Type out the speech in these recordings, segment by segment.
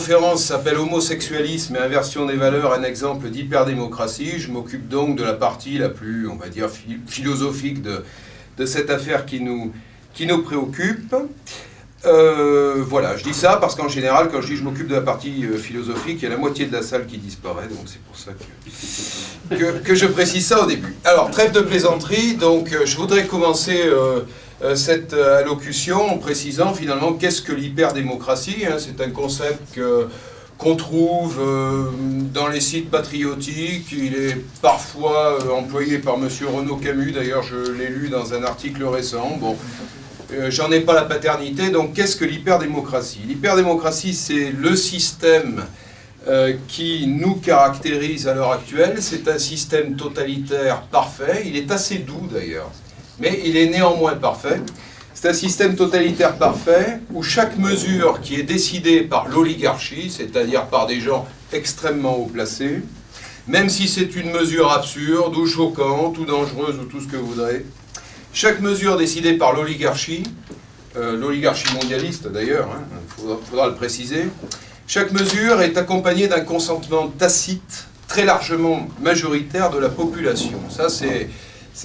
La conférence s'appelle Homosexualisme et inversion des valeurs, un exemple d'hyperdémocratie. Je m'occupe donc de la partie la plus, on va dire, philosophique de cette affaire qui nous préoccupe. Voilà, je dis ça parce qu'en général, quand je dis je m'occupe de la partie philosophique, il y a la moitié de la salle qui disparaît, donc c'est pour ça que je précise ça au début. Alors, trêve de plaisanterie, donc je voudrais commencer cette allocution en précisant finalement qu'est-ce que l'hyperdémocratie. C'est un concept qu'on trouve dans les sites patriotiques. Il est parfois employé par M. Renaud Camus, d'ailleurs je l'ai lu dans un article récent. Bon, j'en ai pas la paternité, donc qu'est-ce que l'hyperdémocratie? L'hyperdémocratie, c'est le système qui nous caractérise à l'heure actuelle. C'est un système totalitaire parfait, il est assez doux d'ailleurs, mais il est néanmoins parfait. C'est un système totalitaire parfait où chaque mesure qui est décidée par l'oligarchie, c'est-à-dire par des gens extrêmement haut placés, même si c'est une mesure absurde ou choquante ou dangereuse ou tout ce que vous voudrez, chaque mesure décidée par l'oligarchie mondialiste d'ailleurs, faudra le préciser, chaque mesure est accompagnée d'un consentement tacite, très largement majoritaire de la population. Ça, c'est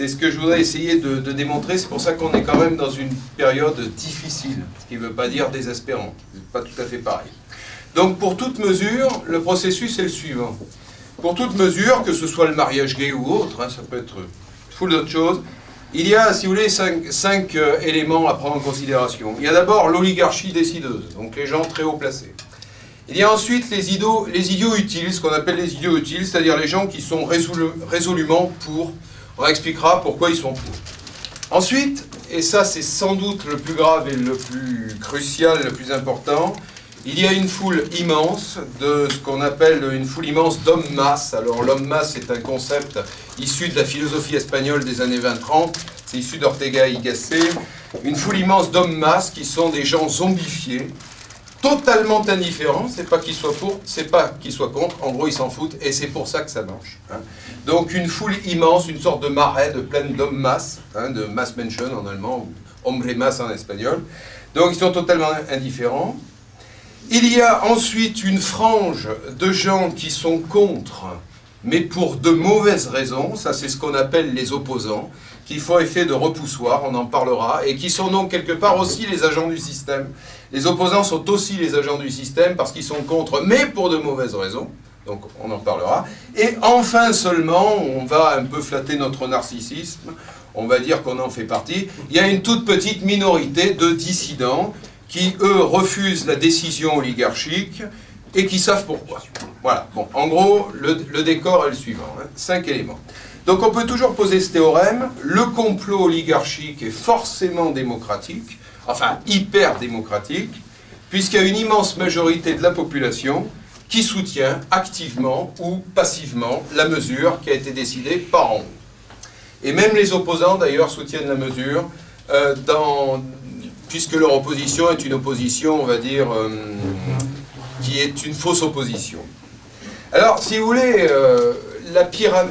ce que je voudrais essayer de démontrer. C'est pour ça qu'on est quand même dans une période difficile, ce qui ne veut pas dire désespérante. C'est pas tout à fait pareil. Donc pour toute mesure, le processus est le suivant. Pour toute mesure, que ce soit le mariage gay ou autre, ça peut être full d'autres choses, il y a, si vous voulez, cinq éléments à prendre en considération. Il y a d'abord l'oligarchie décideuse, donc les gens très haut placés. Il y a ensuite les idiots utiles, ce qu'on appelle les idiots utiles, c'est-à-dire les gens qui sont résolument pour. On expliquera pourquoi ils sont pour. Ensuite, et ça c'est sans doute le plus grave et le plus crucial, le plus important, il y a une foule immense de ce qu'on appelle une foule immense d'hommes-masse. Alors l'homme-masse c'est un concept issu de la philosophie espagnole des années 20-30, c'est issu d'Ortega y Gasset. Une foule immense d'hommes-masse qui sont des gens zombifiés, totalement indifférents, c'est pas qu'ils soient pour, c'est pas qu'ils soient contre, en gros ils s'en foutent et c'est pour ça que ça marche. Donc une foule immense, une sorte de marais de pleine d'hommes-masse, de Massmenschen en allemand, ou hombre-masse en espagnol, donc ils sont totalement indifférents. Il y a ensuite une frange de gens qui sont contre, mais pour de mauvaises raisons, ça c'est ce qu'on appelle les opposants, qui font effet de repoussoir, on en parlera, et qui sont donc quelque part aussi les agents du système. Les opposants sont aussi les agents du système parce qu'ils sont contre, mais pour de mauvaises raisons, donc on en parlera. Et enfin seulement, on va un peu flatter notre narcissisme, on va dire qu'on en fait partie, il y a une toute petite minorité de dissidents qui, eux, refusent la décision oligarchique et qui savent pourquoi. Voilà, bon, en gros, le décor est le suivant, 5 éléments. Donc on peut toujours poser ce théorème, le complot oligarchique est forcément démocratique, enfin hyper démocratique, puisqu'il y a une immense majorité de la population qui soutient activement ou passivement la mesure qui a été décidée par en haut. Et même les opposants d'ailleurs soutiennent la mesure, puisque leur opposition est une opposition, on va dire, qui est une fausse opposition. Alors, si vous voulez,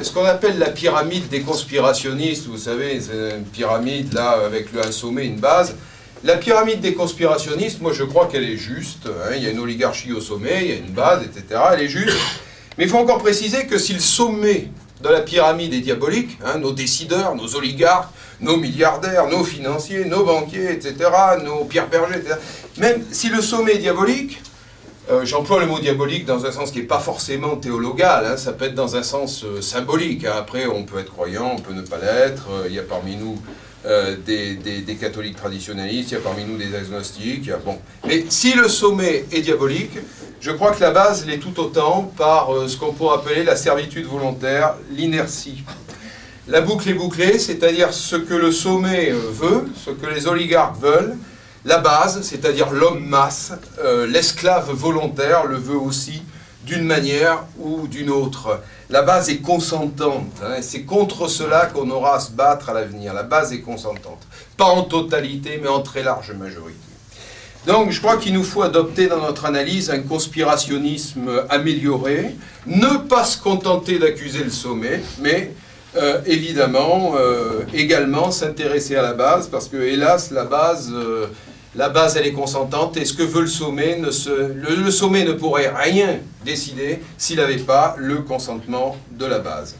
ce qu'on appelle la pyramide des conspirationnistes, vous savez, c'est une pyramide là avec un sommet et une base. La pyramide des conspirationnistes, moi je crois qu'elle est juste. Il y a une oligarchie au sommet, il y a une base, etc. Elle est juste. Mais il faut encore préciser que si le sommet de la pyramide est diabolique, nos décideurs, nos oligarques, nos milliardaires, nos financiers, nos banquiers, etc., nos Pierre Berger, etc., même si le sommet est diabolique, j'emploie le mot diabolique dans un sens qui n'est pas forcément théologal, ça peut être dans un sens symbolique. Après, on peut être croyant, on peut ne pas l'être. Il y a parmi nous des catholiques traditionnalistes, il y a parmi nous des agnostiques. Bon. Mais si le sommet est diabolique, je crois que la base l'est tout autant par ce qu'on pourrait appeler la servitude volontaire, l'inertie. La boucle est bouclée, c'est-à-dire ce que le sommet veut, ce que les oligarques veulent. La base, c'est-à-dire l'homme-masse, l'esclave volontaire le veut aussi d'une manière ou d'une autre. La base est consentante, c'est contre cela qu'on aura à se battre à l'avenir. La base est consentante, pas en totalité, mais en très large majorité. Donc je crois qu'il nous faut adopter dans notre analyse un conspirationnisme amélioré, ne pas se contenter d'accuser le sommet, mais évidemment également s'intéresser à la base, parce que hélas la base la base, elle est consentante, et ce que veut le sommet, le sommet ne pourrait rien décider s'il n'avait pas le consentement de la base.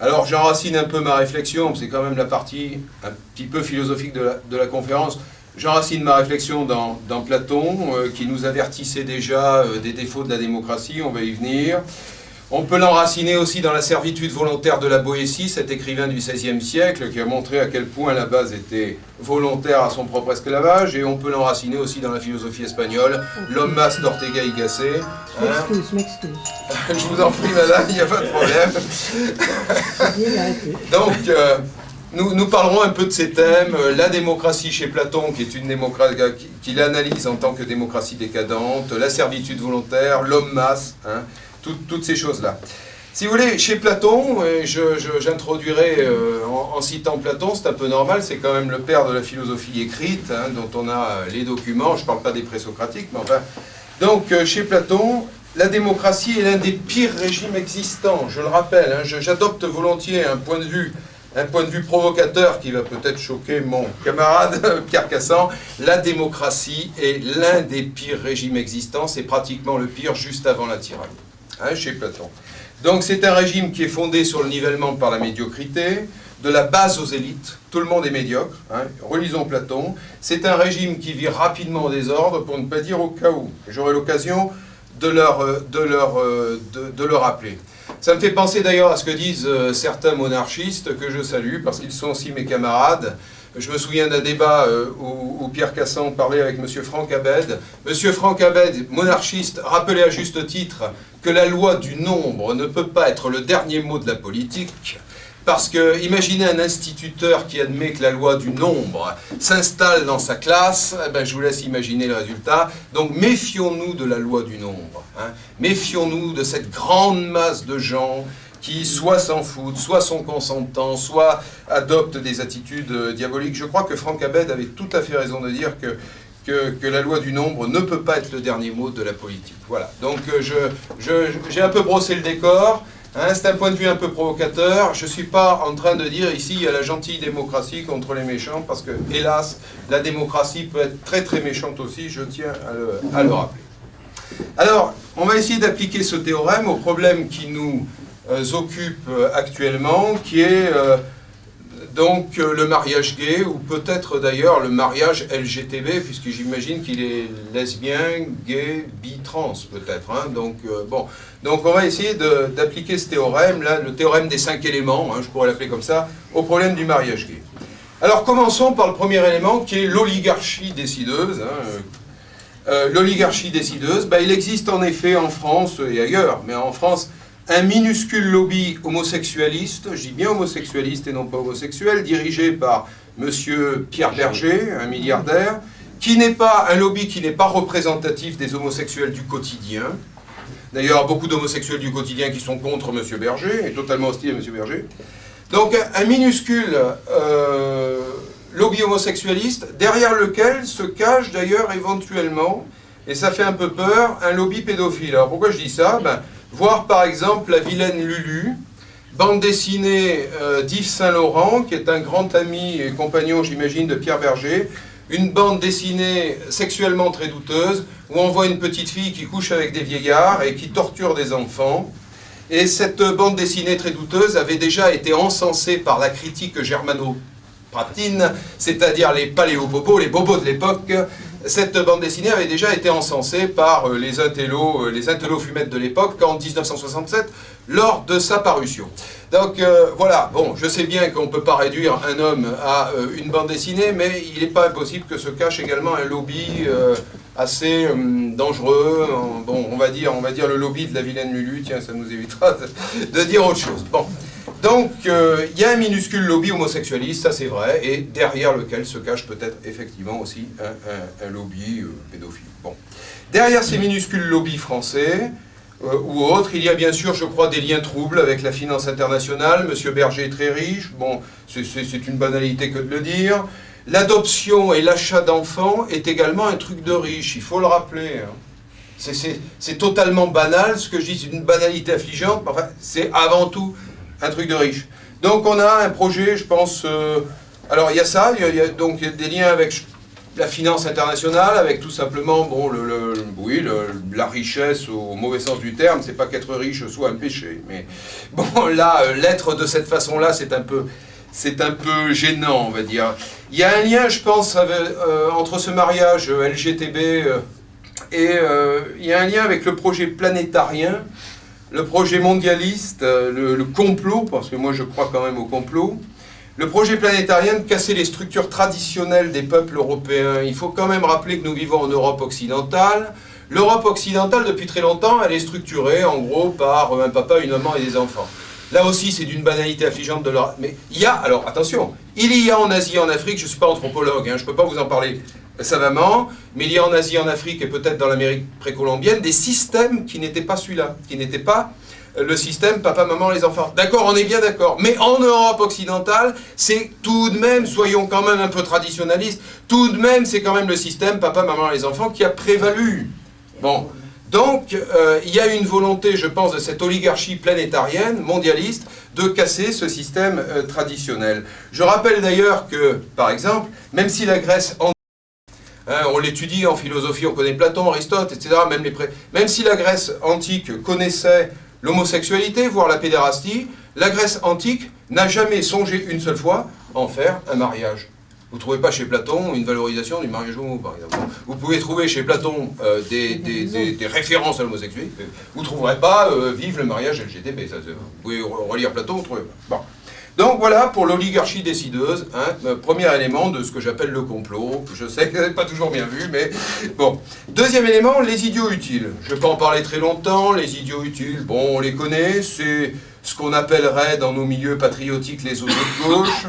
Alors j'enracine un peu ma réflexion, c'est quand même la partie un petit peu philosophique de la conférence. J'enracine ma réflexion dans Platon, qui nous avertissait déjà des défauts de la démocratie, on va y venir. On peut l'enraciner aussi dans la servitude volontaire de la Boétie, cet écrivain du XVIe siècle qui a montré à quel point la base était volontaire à son propre esclavage, et on peut l'enraciner aussi dans la philosophie espagnole, l'homme mas d'Ortega y Gasset. M'excuse. Je vous en prie, madame, il n'y a pas de problème. Donc, nous parlerons un peu de ces thèmes. La démocratie chez Platon, qui est une démocratie qu'il analyse en tant que démocratie décadente, la servitude volontaire, l'homme mas, toutes ces choses-là. Si vous voulez, chez Platon, j'introduirai en citant Platon, c'est un peu normal, c'est quand même le père de la philosophie écrite, dont on a les documents, je ne parle pas des présocratiques, mais enfin... Donc, chez Platon, la démocratie est l'un des pires régimes existants, je le rappelle, j'adopte volontiers un point de vue provocateur qui va peut-être choquer mon camarade Pierre Cassan. La démocratie est l'un des pires régimes existants, c'est pratiquement le pire juste avant la tyrannie. Chez Platon. Donc c'est un régime qui est fondé sur le nivellement par la médiocrité, de la base aux élites, tout le monde est médiocre, relisons Platon. C'est un régime qui vit rapidement au désordre, pour ne pas dire au chaos. J'aurai l'occasion de le rappeler. Ça me fait penser d'ailleurs à ce que disent certains monarchistes, que je salue, parce qu'ils sont aussi mes camarades. Je me souviens d'un débat où Pierre Cassan parlait avec M. Franck Abed. M. Franck Abed, monarchiste, rappelait à juste titre que la loi du nombre ne peut pas être le dernier mot de la politique, parce que, imaginez un instituteur qui admet que la loi du nombre s'installe dans sa classe, je vous laisse imaginer le résultat. Donc méfions-nous de la loi du nombre. Méfions-nous de cette grande masse de gens qui soit s'en foutent, soit sont consentants, soit adoptent des attitudes diaboliques. Je crois que Franck Abed avait tout à fait raison de dire que la loi du nombre ne peut pas être le dernier mot de la politique. Voilà, donc j'ai un peu brossé le décor, c'est un point de vue un peu provocateur. Je ne suis pas en train de dire ici il y a la gentille démocratie contre les méchants, parce que, hélas, la démocratie peut être très très méchante aussi, je tiens à le rappeler. Alors, on va essayer d'appliquer ce théorème au problème qui nous occupe actuellement, qui est donc le mariage gay, ou peut-être d'ailleurs le mariage LGTB, puisque j'imagine qu'il est lesbien, gay, bi, trans peut-être. Donc on va essayer d'appliquer ce théorème, là, le théorème des 5 éléments, je pourrais l'appeler comme ça, au problème du mariage gay. Alors commençons par le premier élément, qui est l'oligarchie décideuse. L'oligarchie décideuse, il existe en effet en France et ailleurs, mais en France, un minuscule lobby homosexualiste, je dis bien homosexualiste et non pas homosexuel, dirigé par M. Pierre Berger, un milliardaire, qui n'est pas un lobby qui n'est pas représentatif des homosexuels du quotidien. D'ailleurs, beaucoup d'homosexuels du quotidien qui sont contre M. Berger, et totalement hostiles à M. Berger. Donc, un minuscule lobby homosexualiste, derrière lequel se cache d'ailleurs éventuellement, et ça fait un peu peur, un lobby pédophile. Alors pourquoi je dis ça ? Voir par exemple La Vilaine Lulu, bande dessinée d'Yves Saint-Laurent, qui est un grand ami et compagnon, j'imagine, de Pierre Berger, une bande dessinée sexuellement très douteuse, où on voit une petite fille qui couche avec des vieillards et qui torture des enfants. Et cette bande dessinée très douteuse avait déjà été encensée par la critique germano-pratine, c'est-à-dire les paléobobos, les bobos de l'époque. Cette bande dessinée avait déjà été encensée par les intellos fumettes de l'époque en 1967, lors de sa parution. Donc voilà, bon, je sais bien qu'on ne peut pas réduire un homme à une bande dessinée, mais il n'est pas impossible que se cache également un lobby assez dangereux. Bon, on va dire le lobby de La Vilaine Lulu, tiens, ça nous évitera de dire autre chose. Bon. Donc, il y a un minuscule lobby homosexualiste, ça c'est vrai, et derrière lequel se cache peut-être effectivement aussi un lobby pédophile. Bon. Derrière ces minuscules lobbies français ou autres, il y a bien sûr, je crois, des liens troubles avec la finance internationale. Monsieur Berger est très riche, bon, c'est une banalité que de le dire. L'adoption et l'achat d'enfants est également un truc de riche, il faut le rappeler. C'est totalement banal, ce que je dis, c'est une banalité affligeante, mais enfin, c'est avant tout un truc de riche. Donc on a un projet, je pense... alors il y a ça, il y a donc des liens avec la finance internationale, avec tout simplement bon, la richesse au mauvais sens du terme, c'est pas qu'être riche soit un péché. Mais bon, là, l'être de cette façon-là, c'est un peu gênant, on va dire. Il y a un lien, je pense, entre ce mariage LGTB et il y a un lien avec le projet planétarien, le projet mondialiste, le complot, parce que moi je crois quand même au complot, le projet planétarien de casser les structures traditionnelles des peuples européens. Il faut quand même rappeler que nous vivons en Europe occidentale. L'Europe occidentale, depuis très longtemps, elle est structurée en gros par un papa, une maman et des enfants. Là aussi, c'est d'une banalité affligeante de leur... Mais il y a, alors attention, il y a en Asie et en Afrique, je ne suis pas anthropologue, hein, je ne peux pas vous en parler savamment, mais il y a en Asie, en Afrique et peut-être dans l'Amérique précolombienne des systèmes qui n'étaient pas celui-là, qui n'étaient pas le système papa, maman, les enfants. D'accord, on est bien d'accord. Mais en Europe occidentale, c'est tout de même, soyons quand même un peu traditionnalistes, tout de même, c'est quand même le système papa, maman, les enfants qui a prévalu. Bon. Donc, il y a une volonté, je pense, de cette oligarchie planétarienne, mondialiste, de casser ce système traditionnel. Je rappelle d'ailleurs que, par exemple, même si la Grèce... on l'étudie en philosophie, on connaît Platon, Aristote, etc. Même si la Grèce antique connaissait l'homosexualité, voire la pédérastie, la Grèce antique n'a jamais songé une seule fois à en faire un mariage. Vous ne trouvez pas chez Platon une valorisation du mariage homo, par exemple. Vous pouvez trouver chez Platon des références à l'homosexualité. Vous ne trouverez pas vive le mariage LGTB. Vous pouvez relire Platon, vous ne trouvez pas. Bon. Donc voilà pour l'oligarchie décideuse, hein, premier élément de ce que j'appelle le complot. Je sais que vous n'avez pas toujours bien vu, mais bon. Deuxième élément, les idiots utiles. Je ne vais pas en parler très longtemps, les idiots utiles, bon, on les connaît, c'est ce qu'on appellerait dans nos milieux patriotiques les oiseaux de gauche.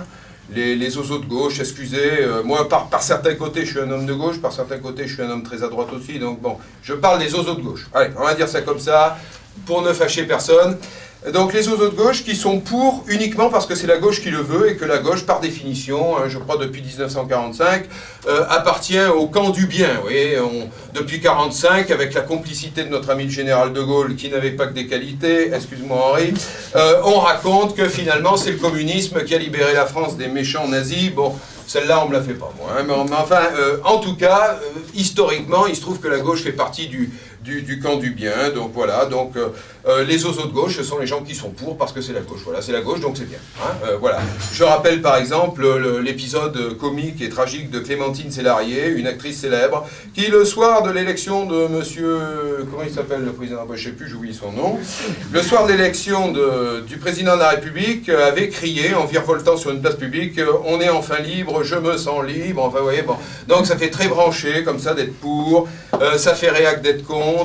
Les oiseaux de gauche, excusez, moi par certains côtés je suis un homme de gauche, par certains côtés je suis un homme très à droite aussi, donc bon, je parle des oiseaux de gauche. Allez, on va dire ça comme ça, pour ne fâcher personne. Donc les oiseaux de gauche qui sont pour uniquement parce que c'est la gauche qui le veut et que la gauche, par définition, hein, je crois depuis 1945, appartient au camp du bien. Vous voyez, depuis 1945, avec la complicité de notre ami le général de Gaulle, qui n'avait pas que des qualités, excuse-moi Henri, on raconte que finalement c'est le communisme qui a libéré la France des méchants nazis. Bon, celle-là on ne me la fait pas moi. Hein, mais enfin, en tout cas, historiquement, il se trouve que la gauche fait partie du camp du bien, donc voilà, donc les oiseaux de gauche, ce sont les gens qui sont pour, parce que c'est la gauche, voilà, c'est la gauche, donc c'est bien, hein, voilà. Je rappelle par exemple l'épisode comique et tragique de Clémentine Célarié, une actrice célèbre, qui le soir de l'élection de monsieur, comment il s'appelle le président, je ne sais plus, j'oublie son nom, le soir de l'élection du président de la République, avait crié, en virevoltant sur une place publique, on est enfin libre, je me sens libre, enfin vous voyez, bon, donc ça fait très branché, comme ça, d'être pour, ça fait réac d'être contre.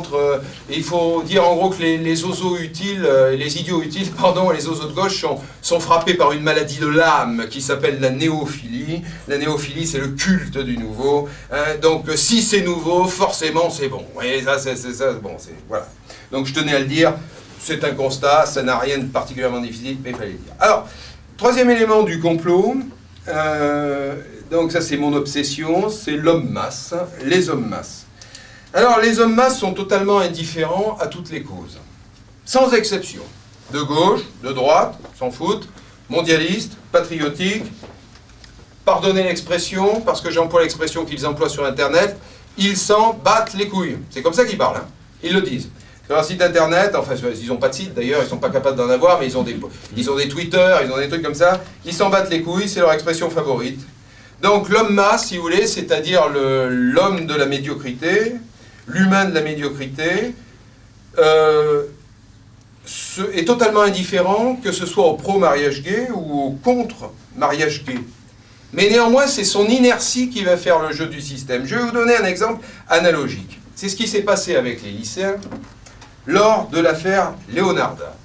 Il faut dire en gros que les oiseaux utiles, les idiots utiles, pardon, les oiseaux de gauche sont frappés par une maladie de l'âme qui s'appelle la néophilie. La néophilie, c'est le culte du nouveau. Hein, donc si c'est nouveau, forcément c'est bon. Et ça, c'est ça, bon, voilà. Donc je tenais à le dire, c'est un constat, ça n'a rien de particulièrement difficile, mais il fallait le dire. Alors, troisième élément du complot, donc ça c'est mon obsession, c'est l'homme-masse, les hommes-masse. Alors, les hommes-masse sont totalement indifférents à toutes les causes, sans exception. De gauche, de droite, s'en foutent, mondialistes, patriotiques, pardonnez l'expression, parce que j'emploie l'expression qu'ils emploient sur Internet, ils s'en battent les couilles. C'est comme ça qu'ils parlent, hein. Ils le disent. Sur un site Internet, enfin, ils n'ont pas de site d'ailleurs, ils ne sont pas capables d'en avoir, mais ils ont des Twitter, ils ont des trucs comme ça, ils s'en battent les couilles, c'est leur expression favorite. Donc, l'homme-masse, si vous voulez, c'est-à-dire l'homme de la médiocrité, l'humain de la médiocrité est totalement indifférent, que ce soit au pro-mariage gay ou au contre-mariage gay. Mais néanmoins, c'est son inertie qui va faire le jeu du système. Je vais vous donner un exemple analogique. C'est ce qui s'est passé avec les lycéens lors de l'affaire Leonarda.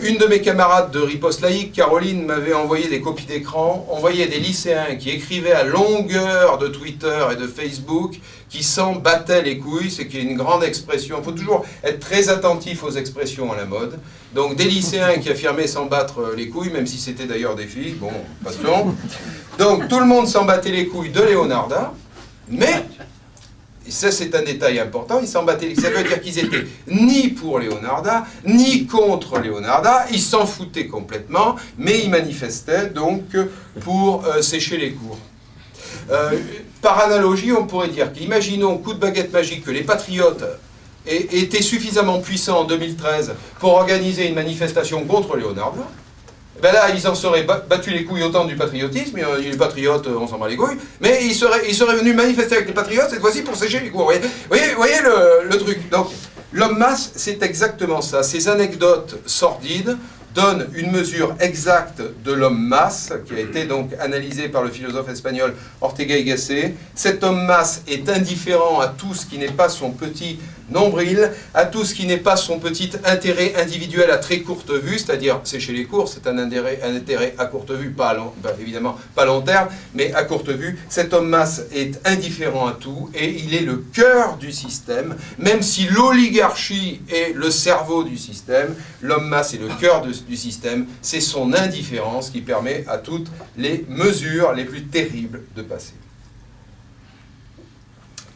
Une de mes camarades de Riposte Laïque, Caroline, m'avait envoyé des copies d'écran. On voyait des lycéens qui écrivaient à longueur de Twitter et de Facebook, qui s'en battaient les couilles, c'est qu'il y a une grande expression. Il faut toujours être très attentif aux expressions à la mode. Donc des lycéens qui affirmaient s'en battre les couilles, même si c'était d'ailleurs des filles, bon, passons. Donc tout le monde s'en battait les couilles de Leonarda, mais... Et ça, c'est un détail important, ils s'en battaient. Ça veut dire qu'ils étaient ni pour Leonarda, ni contre Leonarda, ils s'en foutaient complètement, mais ils manifestaient donc pour sécher les cours. par analogie, on pourrait dire qu'imaginons, coup de baguette magique, que les patriotes étaient suffisamment puissants en 2013 pour organiser une manifestation contre Léonard Blanc. Ben là, ils en seraient battus les couilles autant du patriotisme, les patriotes, on s'en bat les couilles, mais ils seraient venus manifester avec les patriotes, cette fois-ci pour sécher les couilles. Vous voyez le truc. Donc, l'homme masse, c'est exactement ça. Ces anecdotes sordides donnent une mesure exacte de l'homme masse, qui a été donc analysé par le philosophe espagnol Ortega y Gasset. Cet homme masse est indifférent à tout ce qui n'est pas son petit nombril, à tout ce qui n'est pas son petit intérêt individuel à très courte vue, c'est-à-dire sécher les cours, c'est un intérêt à courte vue, évidemment pas long terme, mais à courte vue. Cet homme masse est indifférent à tout et il est le cœur du système, même si l'oligarchie est le cerveau du système, l'homme masse est le cœur du système, c'est son indifférence qui permet à toutes les mesures les plus terribles de passer.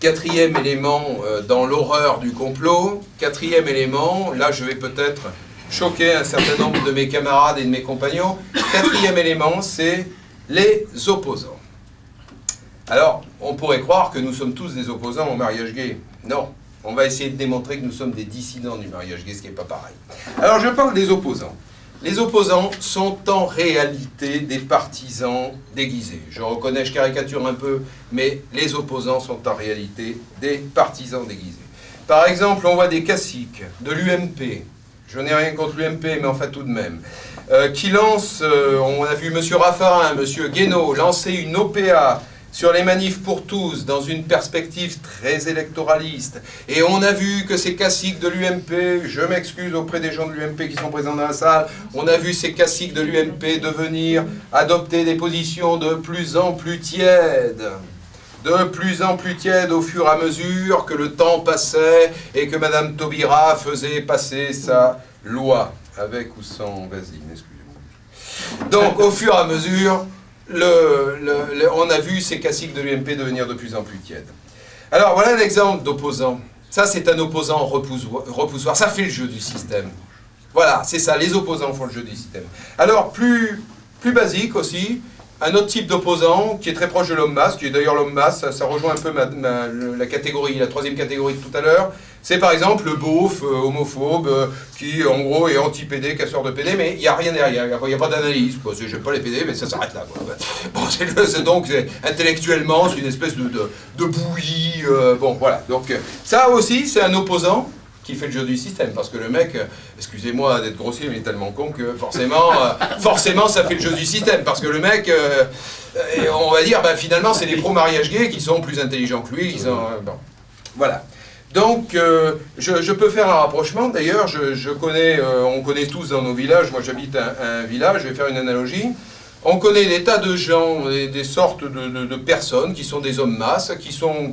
Quatrième élément dans l'horreur du complot, quatrième élément, là je vais peut-être choquer un certain nombre de mes camarades et de mes compagnons, quatrième élément, c'est les opposants. Alors, on pourrait croire que nous sommes tous des opposants au mariage gay. Non, on va essayer de démontrer que nous sommes des dissidents du mariage gay, ce qui n'est pas pareil. Alors je parle des opposants. Les opposants sont en réalité des partisans déguisés. Je reconnais, je caricature un peu, mais les opposants sont en réalité des partisans déguisés. Par exemple, on voit des caciques de l'UMP, je n'ai rien contre l'UMP, mais enfin tout de même, qui lancent, on a vu M. Raffarin, M. Guénaud lancer une OPA sur les manifs pour tous, dans une perspective très électoraliste. Et on a vu que ces caciques de l'UMP, je m'excuse auprès des gens de l'UMP qui sont présents dans la salle, on a vu ces caciques de l'UMP adopter des positions de plus en plus tièdes. De plus en plus tièdes au fur et à mesure que le temps passait et que Mme Taubira faisait passer sa loi, avec ou sans vaseline, excusez-moi. Donc, au fur et à mesure, on a vu ces caciques de l'UMP devenir de plus en plus tièdes. Alors, voilà un exemple d'opposant. Ça, c'est un opposant repoussoir. Ça fait le jeu du système. Voilà, c'est ça, les opposants font le jeu du système. Alors, plus basique aussi, un autre type d'opposant qui est très proche de l'homme masse, qui est d'ailleurs l'homme masse, ça rejoint un peu la troisième catégorie de tout à l'heure, c'est par exemple le beauf homophobe qui en gros est anti-PD, casseur de PD, mais il n'y a rien derrière, il n'y a pas d'analyse, je n'aime pas les PD, mais ça s'arrête là. Bon, donc intellectuellement c'est une espèce de bouillie, bon voilà, donc ça aussi c'est un opposant qui fait le jeu du système, parce que le mec, excusez-moi d'être grossier, mais il est tellement con que forcément ça fait le jeu du système, parce que le mec, on va dire, finalement c'est les pro-mariage gay qui sont plus intelligents que lui, bon, voilà. Donc, je peux faire un rapprochement, d'ailleurs, on connaît tous dans nos villages, moi j'habite un village, je vais faire une analogie, on connaît des tas de gens, des sortes de personnes qui sont des hommes masses, qui sont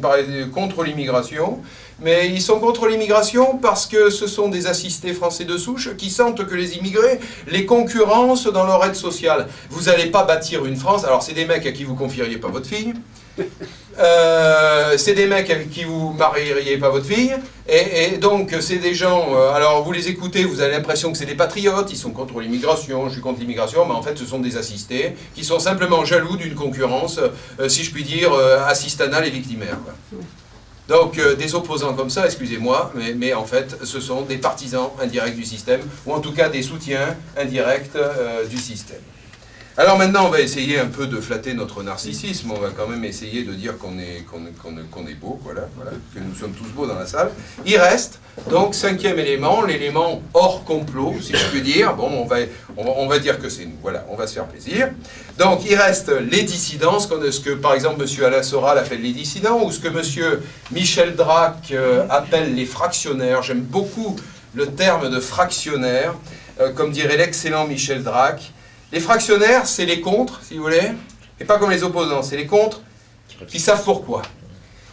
contre l'immigration, mais ils sont contre l'immigration parce que ce sont des assistés français de souche qui sentent que les immigrés les concurrencent dans leur aide sociale. Vous n'allez pas bâtir une France, alors c'est des mecs à qui vous confieriez pas votre fille, c'est des mecs avec qui vous marieriez pas votre fille, et donc c'est des gens, alors vous les écoutez, vous avez l'impression que c'est des patriotes, ils sont contre l'immigration, je suis contre l'immigration, mais en fait ce sont des assistés qui sont simplement jaloux d'une concurrence, si je puis dire, assistanale et victimaire, quoi. Donc des opposants comme ça, excusez-moi, mais en fait ce sont des partisans indirects du système, ou en tout cas des soutiens indirects du système. Alors maintenant on va essayer un peu de flatter notre narcissisme, on va quand même essayer de dire qu'on est beau, voilà, que nous sommes tous beaux dans la salle. Il reste donc cinquième élément, l'élément hors complot, si je puis dire. Bon, on va dire que c'est nous, voilà, on va se faire plaisir. Donc il reste les dissidents, ce que par exemple M. Alain Soral appelle les dissidents, ou ce que M. Michel Drac appelle les fractionnaires. J'aime beaucoup le terme de fractionnaire, comme dirait l'excellent Michel Drac. Les fractionnaires, c'est les contres, si vous voulez, et pas comme les opposants, c'est les contres qui savent pourquoi.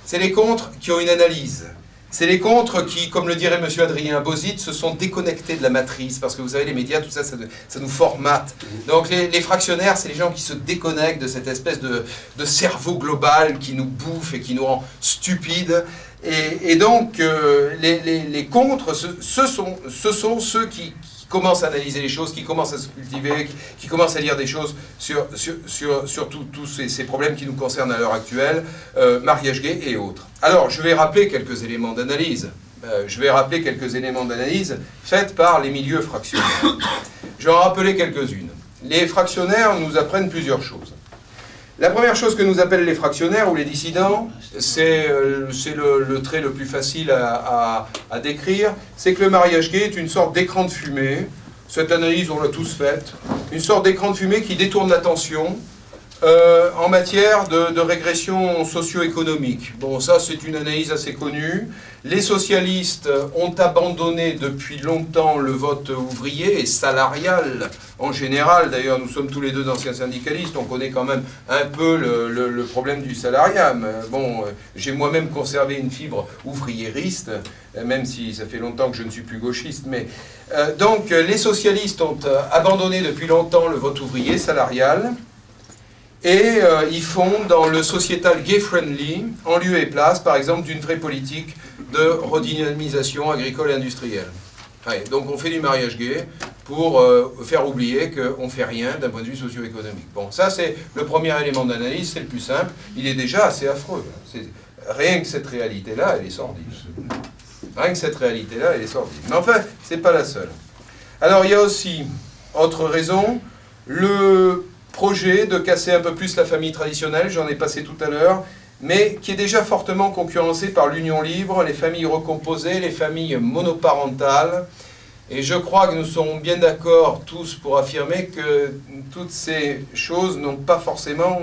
C'est les contres qui ont une analyse. C'est les contres qui, comme le dirait M. Adrien Bozit, se sont déconnectés de la matrice, parce que vous savez, les médias, tout ça, ça nous formate. Donc les fractionnaires, c'est les gens qui se déconnectent de cette espèce de cerveau global qui nous bouffe et qui nous rend stupides. Et donc, les contres, ce sont ceux qui commence à analyser les choses, qui commence à se cultiver, qui commence à lire des choses sur tous ces problèmes qui nous concernent à l'heure actuelle, mariage gay et autres. Alors, je vais rappeler quelques éléments d'analyse. Faits par les milieux fractionnaires. Je vais en rappeler quelques-unes. Les fractionnaires nous apprennent plusieurs choses. La première chose que nous appellent les fractionnaires ou les dissidents, c'est le trait le plus facile à décrire, c'est que le mariage gay est une sorte d'écran de fumée. Cette analyse, on l'a tous faite. Une sorte d'écran de fumée qui détourne l'attention en matière de régression socio-économique. Bon, ça, c'est une analyse assez connue. Les socialistes ont abandonné depuis longtemps le vote ouvrier et salarial en général. D'ailleurs, nous sommes tous les deux d'anciens syndicalistes, on connaît quand même un peu le problème du salariat. Bon, j'ai moi-même conservé une fibre ouvriériste, même si ça fait longtemps que je ne suis plus gauchiste. Mais, donc, les socialistes ont abandonné depuis longtemps le vote ouvrier salarial. Et ils font dans le sociétal gay-friendly, en lieu et place, par exemple, d'une vraie politique de redynamisation agricole et industrielle. Ouais, donc on fait du mariage gay pour faire oublier qu'on ne fait rien d'un point de vue socio-économique. Bon, ça c'est le premier élément d'analyse, c'est le plus simple. Il est déjà assez affreux. Rien que cette réalité-là, elle est sordide. Rien que cette réalité-là, elle est sordide. Mais enfin, c'est pas la seule. Alors il y a aussi, autre raison, le projet de casser un peu plus la famille traditionnelle, j'en ai passé tout à l'heure, mais qui est déjà fortement concurrencé par l'union libre, les familles recomposées, les familles monoparentales. Et je crois que nous sommes bien d'accord tous pour affirmer que toutes ces choses n'ont pas forcément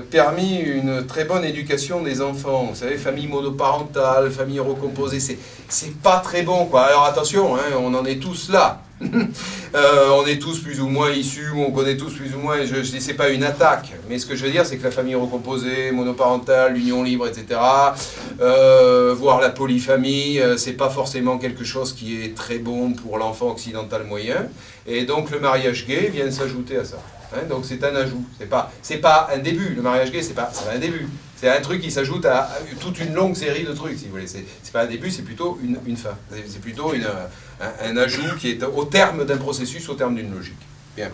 permis une très bonne éducation des enfants. Vous savez, famille monoparentale, famille recomposée, c'est pas très bon, quoi. Alors attention, hein, on en est tous là. On est tous plus ou moins issus, on connaît tous plus ou moins, je dis c'est pas une attaque, mais ce que je veux dire c'est que la famille recomposée, monoparentale, l'union libre, etc., voire la polyfamille, c'est pas forcément quelque chose qui est très bon pour l'enfant occidental moyen, et donc le mariage gay vient s'ajouter à ça. Hein, donc c'est un ajout, c'est pas un début, le mariage gay c'est pas un début, c'est un truc qui s'ajoute à toute une longue série de trucs, si vous voulez. C'est pas un début, c'est plutôt une fin, c'est plutôt un ajout qui est au terme d'un processus, au terme d'une logique. Bien.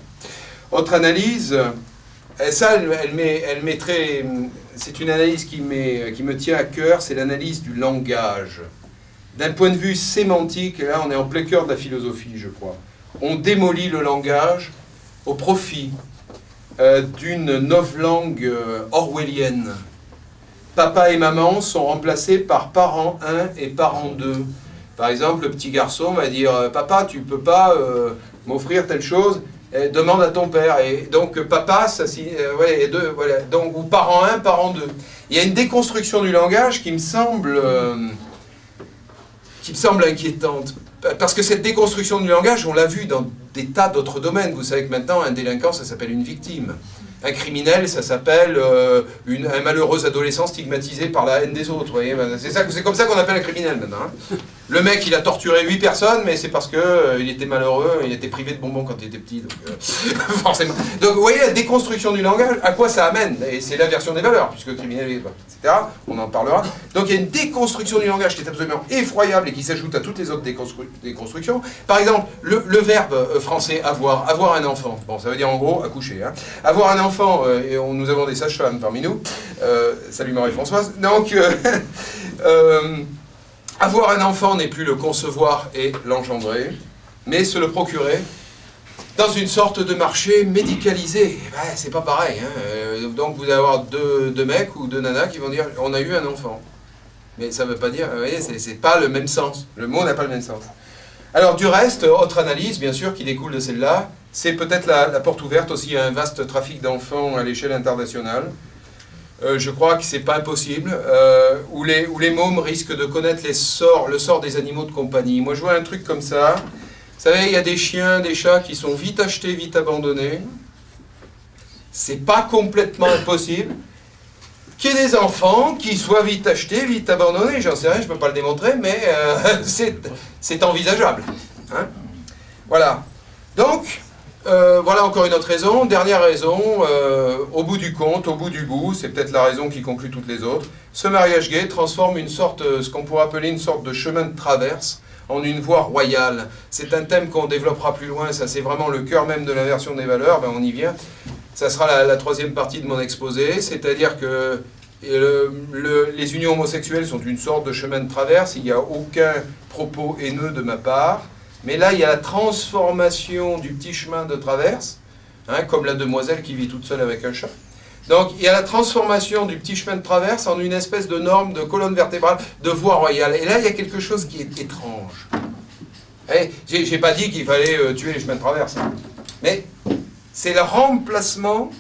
Autre analyse, ça elle met très, c'est une analyse qui me tient à cœur, c'est l'analyse du langage. D'un point de vue sémantique, et là on est en plein cœur de la philosophie, je crois, on démolit le langage au profit d'une novlangue orwellienne. Papa et maman sont remplacés par parent 1 et parent 2. Par exemple, le petit garçon va dire « Papa, tu ne peux pas m'offrir telle chose, demande à ton père. » Et donc, papa, ça, et deux, voilà. Donc, ou parent 1, parent 2. Il y a une déconstruction du langage qui me semble inquiétante. Parce que cette déconstruction du langage, on l'a vu dans des tas d'autres domaines. Vous savez que maintenant, un délinquant, ça s'appelle une victime. Un criminel, ça s'appelle un malheureux adolescent stigmatisé par la haine des autres. C'est comme ça qu'on appelle un criminel maintenant. Hein. Le mec, il a torturé 8 personnes, mais c'est parce qu'il était malheureux, il était privé de bonbons quand il était petit. Donc, forcément. Donc vous voyez, la déconstruction du langage, à quoi ça amène? Et c'est l'inversion des valeurs, puisque criminel, etc. On en parlera. Donc il y a une déconstruction du langage qui est absolument effroyable et qui s'ajoute à toutes les autres déconstructions. Par exemple, le verbe français avoir, avoir un enfant. Bon, ça veut dire en gros accoucher. Hein. Avoir un enfant, et nous avons des sages-femmes parmi nous. Salut Marie-Françoise. Donc, avoir un enfant n'est plus le concevoir et l'engendrer, mais se le procurer dans une sorte de marché médicalisé. Ben, c'est pas pareil. Hein. Donc vous allez avoir deux mecs ou deux nanas qui vont dire « on a eu un enfant ». Mais ça ne veut pas dire, vous voyez, c'est pas le même sens. Le mot n'a pas le même sens. Alors du reste, autre analyse, bien sûr, qui découle de celle-là, c'est peut-être la porte ouverte aussi à un vaste trafic d'enfants à l'échelle internationale. Je crois que c'est pas impossible, où les mômes risquent de connaître le sort des animaux de compagnie. Moi je vois un truc comme ça, vous savez, il y a des chiens, des chats qui sont vite achetés, vite abandonnés. C'est pas complètement impossible qu'il y ait des enfants qui soient vite achetés, vite abandonnés, j'en sais rien, je peux pas le démontrer, mais c'est envisageable. Hein, voilà. Donc, voilà encore une autre raison. Dernière raison, au bout du compte, au bout du bout, c'est peut-être la raison qui conclut toutes les autres, ce mariage gay transforme une sorte, ce qu'on pourrait appeler une sorte de chemin de traverse en une voie royale. C'est un thème qu'on développera plus loin, ça c'est vraiment le cœur même de l'inversion des valeurs, ben on y vient. Ça sera la troisième partie de mon exposé, c'est-à-dire que les unions homosexuelles sont une sorte de chemin de traverse, il n'y a aucun propos haineux de ma part, mais là il y a la transformation du petit chemin de traverse, hein, comme la demoiselle qui vit toute seule avec un chat. Donc il y a la transformation du petit chemin de traverse en une espèce de norme, de colonne vertébrale, de voie royale. Et là il y a quelque chose qui est étrange. J'ai pas dit qu'il fallait tuer les chemins de traverse, hein. Mais c'est le remplacement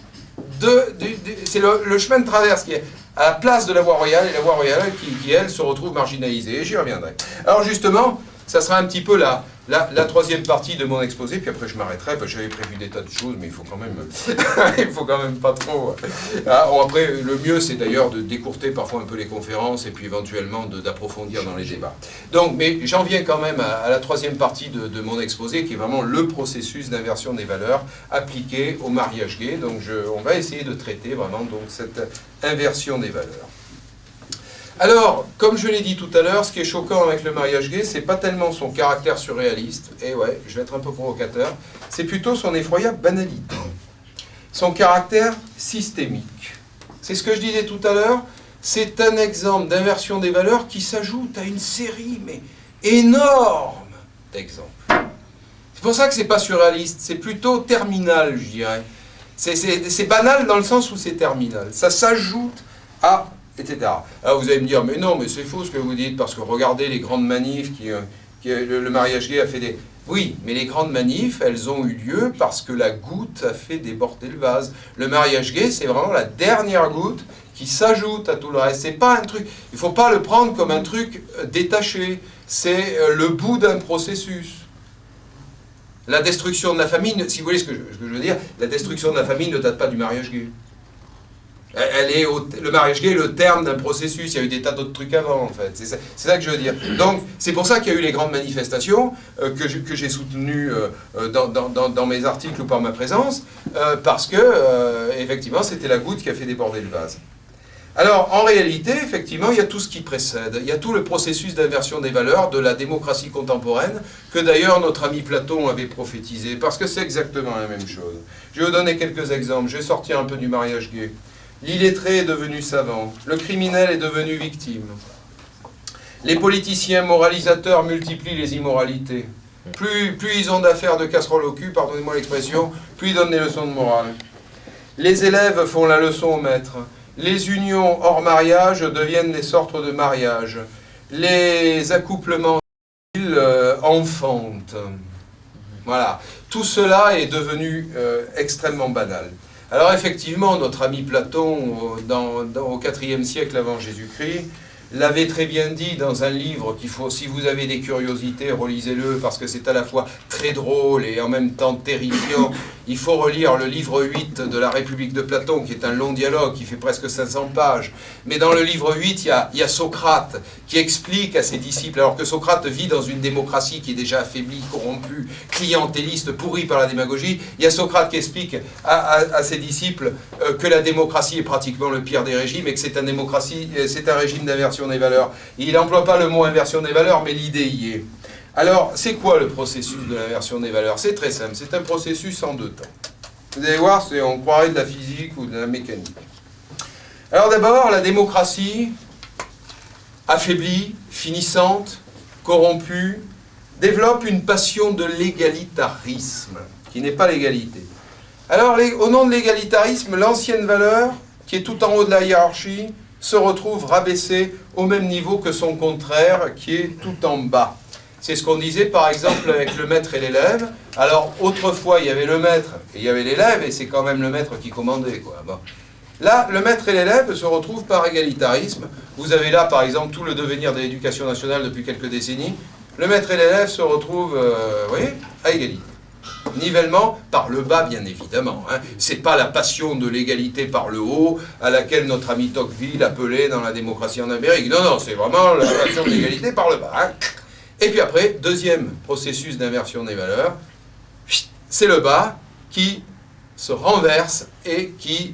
c'est le chemin de traverse qui est à la place de la voie royale, et la voie royale qui elle, se retrouve marginalisée. J'y reviendrai. Alors justement, ça sera un petit peu la troisième partie de mon exposé, puis après je m'arrêterai, parce que j'avais prévu des tas de choses, mais il faut quand même, il faut quand même pas trop. Alors après, le mieux, c'est d'ailleurs de décourter parfois un peu les conférences, et puis éventuellement d'approfondir dans les débats. Donc, mais j'en viens quand même à la troisième partie de mon exposé, qui est vraiment le processus d'inversion des valeurs appliqué au mariage gay. Donc on va essayer de traiter vraiment donc, cette inversion des valeurs. Alors, comme je l'ai dit tout à l'heure, ce qui est choquant avec le mariage gay, c'est pas tellement son caractère surréaliste, et ouais, je vais être un peu provocateur, c'est plutôt son effroyable banalité, son caractère systémique. C'est ce que je disais tout à l'heure, c'est un exemple d'inversion des valeurs qui s'ajoute à une série, mais énorme, d'exemples. C'est pour ça que c'est pas surréaliste, c'est plutôt terminal, je dirais. C'est banal dans le sens où c'est terminal. Ça s'ajoute à... etc. Alors vous allez me dire, mais non, mais c'est faux ce que vous dites, parce que regardez les grandes manifs, le mariage gay a fait des... Oui, mais les grandes manifs, elles ont eu lieu parce que la goutte a fait déborder le vase. Le mariage gay, c'est vraiment la dernière goutte qui s'ajoute à tout le reste. C'est pas un truc... Il ne faut pas le prendre comme un truc détaché. C'est le bout d'un processus. La destruction de la famille, si vous voyez ce que je veux dire, la destruction de la famille ne date pas du mariage gay. Le mariage gay est le terme d'un processus, il y a eu des tas d'autres trucs avant en fait, c'est ça que je veux dire. Donc c'est pour ça qu'il y a eu les grandes manifestations que j'ai soutenues dans mes articles ou par ma présence, parce que effectivement c'était la goutte qui a fait déborder le vase. Alors en réalité, effectivement, il y a tout ce qui précède, il y a tout le processus d'inversion des valeurs de la démocratie contemporaine, que d'ailleurs notre ami Platon avait prophétisé, parce que c'est exactement la même chose. Je vais vous donner quelques exemples, je vais sortir un peu du mariage gay. L'illettré est devenu savant, le criminel est devenu victime. Les politiciens moralisateurs multiplient les immoralités. Plus ils ont d'affaires de casserole au cul, pardonnez-moi l'expression, plus ils donnent des leçons de morale. Les élèves font la leçon au maître. Les unions hors mariage deviennent des sortes de mariages. Les accouplements enfantent. Voilà. Tout cela est devenu extrêmement banal. Alors effectivement, notre ami Platon, au IVe siècle avant Jésus-Christ, l'avait très bien dit dans un livre qu'il faut, si vous avez des curiosités, relisez-le, parce que c'est à la fois très drôle et en même temps terrifiant. Il faut relire le livre 8 de la République de Platon, qui est un long dialogue, qui fait presque 500 pages. Mais dans le livre 8, il y a Socrate, qui explique à ses disciples, alors que Socrate vit dans une démocratie qui est déjà affaiblie, corrompue, clientéliste, pourrie par la démagogie, il y a Socrate qui explique à ses disciples que la démocratie est pratiquement le pire des régimes, et que c'est un régime d'inversion des valeurs. Il n'emploie pas le mot inversion des valeurs, mais l'idée y est. Alors, c'est quoi le processus de l'inversion des valeurs? C'est très simple, c'est un processus en deux temps. Vous allez voir, on croirait de la physique ou de la mécanique. Alors d'abord, la démocratie, affaiblie, finissante, corrompue, développe une passion de l'égalitarisme, qui n'est pas l'égalité. Alors, au nom de l'égalitarisme, l'ancienne valeur, qui est tout en haut de la hiérarchie, se retrouve rabaissée au même niveau que son contraire, qui est tout en bas. C'est ce qu'on disait par exemple avec le maître et l'élève. Alors autrefois il y avait le maître et il y avait l'élève, et c'est quand même le maître qui commandait, quoi. Bon. Là, le maître et l'élève se retrouvent par égalitarisme. Vous avez là par exemple tout le devenir de l'éducation nationale depuis quelques décennies. Le maître et l'élève se retrouvent vous voyez, à égalité. Nivellement par le bas, bien évidemment. Hein. C'est pas la passion de l'égalité par le haut à laquelle notre ami Tocqueville appelait dans la démocratie en Amérique. Non, non, c'est vraiment la passion de l'égalité par le bas. Hein. Et puis après, deuxième processus d'inversion des valeurs, c'est le bas qui se renverse et qui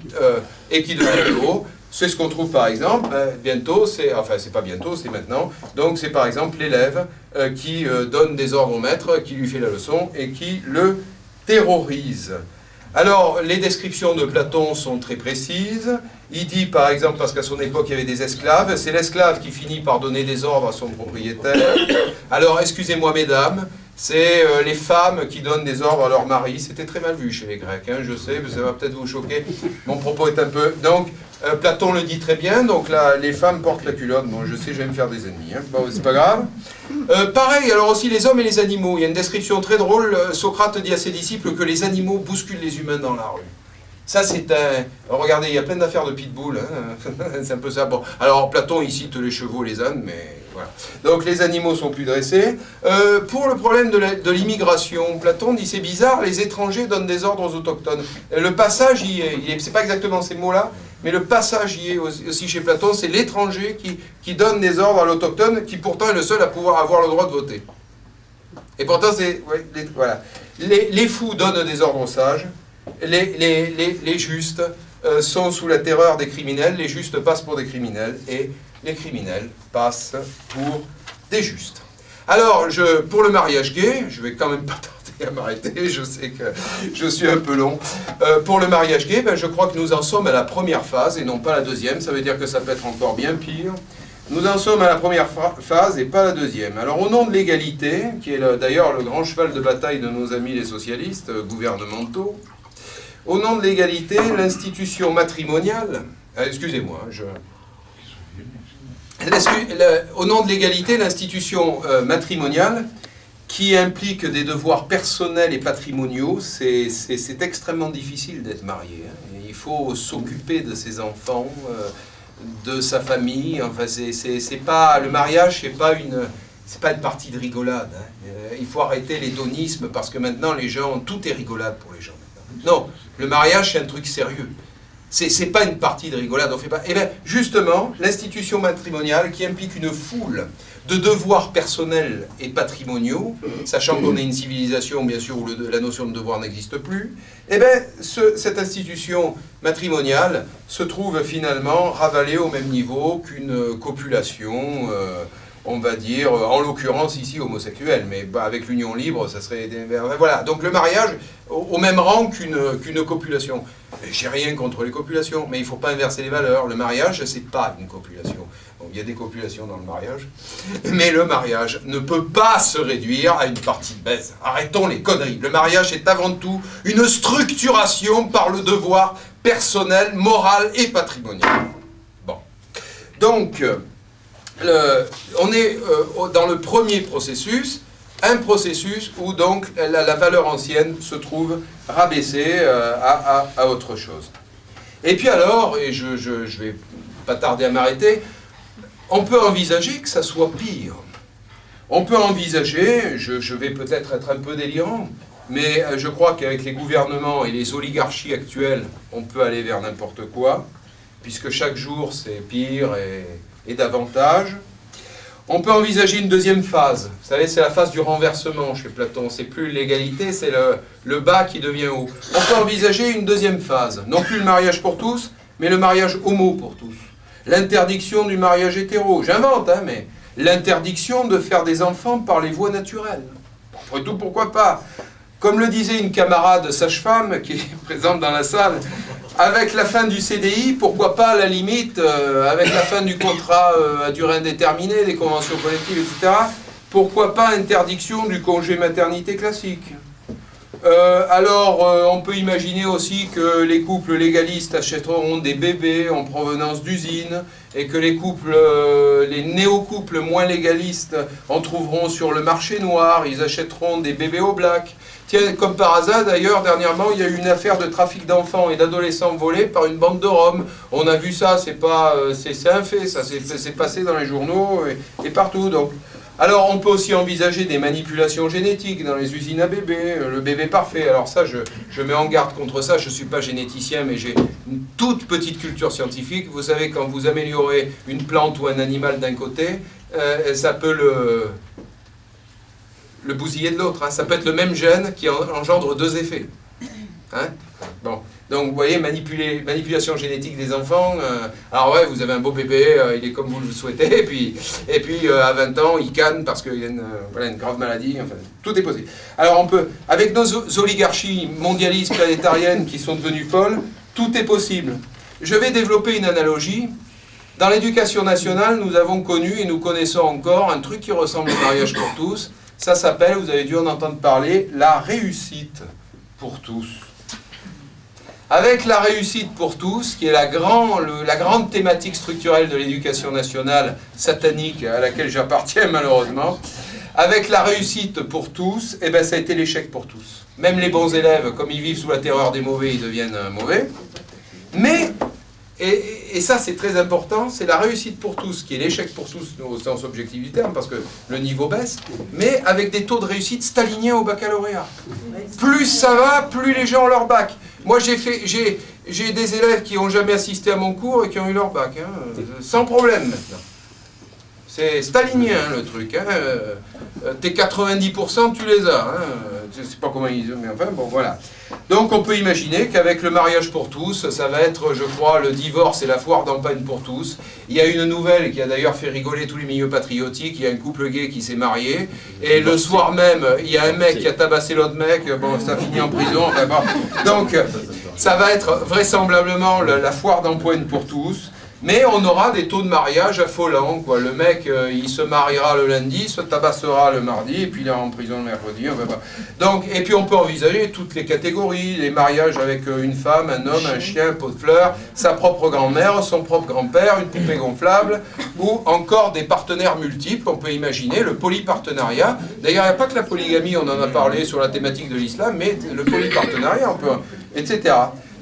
devient le haut, c'est ce qu'on trouve par exemple, bientôt, enfin c'est pas bientôt, c'est maintenant, donc c'est par exemple l'élève qui donne des ordres au maître, qui lui fait la leçon et qui le terrorise. Alors, les descriptions de Platon sont très précises. Il dit, par exemple, parce qu'à son époque, il y avait des esclaves, c'est l'esclave qui finit par donner des ordres à son propriétaire. Alors, excusez-moi, mesdames, c'est les femmes qui donnent des ordres à leur mari. C'était très mal vu chez les Grecs, hein, je sais, ça va peut-être vous choquer. Mon propos est un peu... Donc, Platon le dit très bien, donc là, les femmes portent la culotte. Bon, je sais, je vais me faire des ennemis, hein. Bon, c'est pas grave. Pareil, alors aussi les hommes et les animaux. Il y a une description très drôle. Socrate dit à ses disciples que les animaux bousculent les humains dans la rue. Ça, c'est un... Regardez, il y a plein d'affaires de pitbull. Hein. C'est un peu ça. Bon, alors, Platon, il cite les chevaux, les ânes, mais voilà. Donc, les animaux sont plus dressés. Pour le problème de l'immigration, Platon dit, c'est bizarre, les étrangers donnent des ordres aux autochtones. Le passage y est. C'est pas exactement ces mots-là, mais le passage y est aussi chez Platon. C'est l'étranger qui donne des ordres à l'autochtone, qui pourtant est le seul à pouvoir avoir le droit de voter. Et pourtant, c'est... Ouais, voilà. Les fous donnent des ordres aux sages. Les justes sont sous la terreur des criminels, les justes passent pour des criminels, et les criminels passent pour des justes. Alors, pour le mariage gay, je vais quand même pas tarder à m'arrêter, je sais que je suis un peu long. Pour le mariage gay, ben, je crois que nous en sommes à la première phase, et non pas la deuxième, ça veut dire que ça peut être encore bien pire. Nous en sommes à la première phase et pas la deuxième. Alors, au nom de l'égalité, qui est d'ailleurs le grand cheval de bataille de nos amis les socialistes gouvernementaux, au nom de l'égalité, l'institution matrimoniale... excusez-moi, au nom de l'égalité, l'institution matrimoniale, qui implique des devoirs personnels et patrimoniaux, c'est extrêmement difficile d'être marié. Hein. Il faut s'occuper de ses enfants, de sa famille. Enfin, c'est pas... Le mariage, c'est pas une partie de rigolade. Hein. Il faut arrêter l'hédonisme, parce que maintenant, les gens... Tout est rigolade pour les gens. Non, le mariage, c'est un truc sérieux. C'est pas une partie de rigolade, on fait pas... Eh bien, justement, l'institution matrimoniale qui implique une foule de devoirs personnels et patrimoniaux, sachant qu'on est une civilisation, bien sûr, où la notion de devoir n'existe plus, eh bien, cette institution matrimoniale se trouve finalement ravalée au même niveau qu'une copulation... on va dire, en l'occurrence ici homosexuel, mais avec l'union libre, ça serait... Voilà, donc le mariage au même rang qu'une copulation. J'ai rien contre les copulations, mais il ne faut pas inverser les valeurs. Le mariage, c'est pas une copulation. Bon, il y a des copulations dans le mariage, mais le mariage ne peut pas se réduire à une partie de baise. Arrêtons les conneries. Le mariage est avant tout une structuration par le devoir personnel, moral et patrimonial. Bon. Donc... on est dans le premier processus, un processus où donc la valeur ancienne se trouve rabaissée à autre chose. Et puis alors, et je vais pas tarder à m'arrêter, on peut envisager que ça soit pire. On peut envisager, je vais peut-être être un peu délirant, mais je crois qu'avec les gouvernements et les oligarchies actuelles, on peut aller vers n'importe quoi, puisque chaque jour c'est pire et davantage. On peut envisager une deuxième phase. Vous savez, c'est la phase du renversement chez Platon. C'est plus l'égalité, c'est le bas qui devient haut. On peut envisager une deuxième phase. Non plus le mariage pour tous, mais le mariage homo pour tous. L'interdiction du mariage hétéro. J'invente, hein, mais l'interdiction de faire des enfants par les voies naturelles. Après tout, pourquoi pas? Comme le disait une camarade sage-femme qui est présente dans la salle, avec la fin du CDI, pourquoi pas à la limite, avec la fin du contrat à durée indéterminée, des conventions collectives, etc., pourquoi pas interdiction du congé maternité classique? Alors, on peut imaginer aussi que les couples légalistes achèteront des bébés en provenance d'usines, et que les néo-couples moins légalistes en trouveront sur le marché noir, ils achèteront des bébés au black. Tiens, comme par hasard, d'ailleurs, dernièrement, il y a eu une affaire de trafic d'enfants et d'adolescents volés par une bande de Roms. On a vu ça, c'est un fait, ça s'est passé dans les journaux et partout. Donc. Alors, on peut aussi envisager des manipulations génétiques dans les usines à bébés, le bébé parfait. Alors ça, je mets en garde contre ça, je ne suis pas généticien, mais j'ai une toute petite culture scientifique. Vous savez, quand vous améliorez une plante ou un animal d'un côté, ça peut le bousiller de l'autre. Hein. Ça peut être le même gène qui engendre deux effets. Hein? Bon. Donc vous voyez, manipulation génétique des enfants, alors ouais, vous avez un beau bébé, il est comme vous le souhaitez, et puis à 20 ans, il canne parce qu'il a une grave maladie, enfin, tout est possible. Alors on peut, avec nos oligarchies mondialistes planétariennes qui sont devenues folles, tout est possible. Je vais développer une analogie. Dans l'éducation nationale, nous avons connu et nous connaissons encore un truc qui ressemble au mariage pour tous. Ça s'appelle, vous avez dû en entendre parler, la réussite pour tous. Avec la réussite pour tous, qui est la grande thématique structurelle de l'éducation nationale satanique à laquelle j'appartiens malheureusement, avec la réussite pour tous, eh ben, ça a été l'échec pour tous. Même les bons élèves, comme ils vivent sous la terreur des mauvais, ils deviennent mauvais. Mais, et ça c'est très important, c'est la réussite pour tous, qui est l'échec pour tous au sens objectif du terme, parce que le niveau baisse, mais avec des taux de réussite staliniens au baccalauréat. Plus ça va, plus les gens ont leur bac. Moi j'ai des élèves qui n'ont jamais assisté à mon cours et qui ont eu leur bac, hein, sans problème maintenant. C'est stalinien le truc, hein. Tes 90% tu les as, hein. Je ne sais pas comment ils... mais enfin bon voilà. Donc on peut imaginer qu'avec le mariage pour tous, ça va être, je crois, le divorce et la foire d'Empagne pour tous. Il y a une nouvelle qui a d'ailleurs fait rigoler tous les milieux patriotiques, il y a un couple gay qui s'est marié, et le soir même, il y a un mec qui a tabassé l'autre mec, bon ça finit en prison, enfin bon. Donc ça va être vraisemblablement la foire d'Empoigne pour tous. Mais on aura des taux de mariage affolants, quoi. Le mec, il se mariera le lundi, se tabassera le mardi, et puis il est en prison le mercredi. Donc, et puis on peut envisager toutes les catégories, les mariages avec une femme, un homme, un chien, un pot de fleurs, sa propre grand-mère, son propre grand-père, une poupée gonflable, ou encore des partenaires multiples. On peut imaginer le polypartenariat. D'ailleurs, il n'y a pas que la polygamie, on en a parlé sur la thématique de l'islam, mais le polypartenariat, on peut, etc.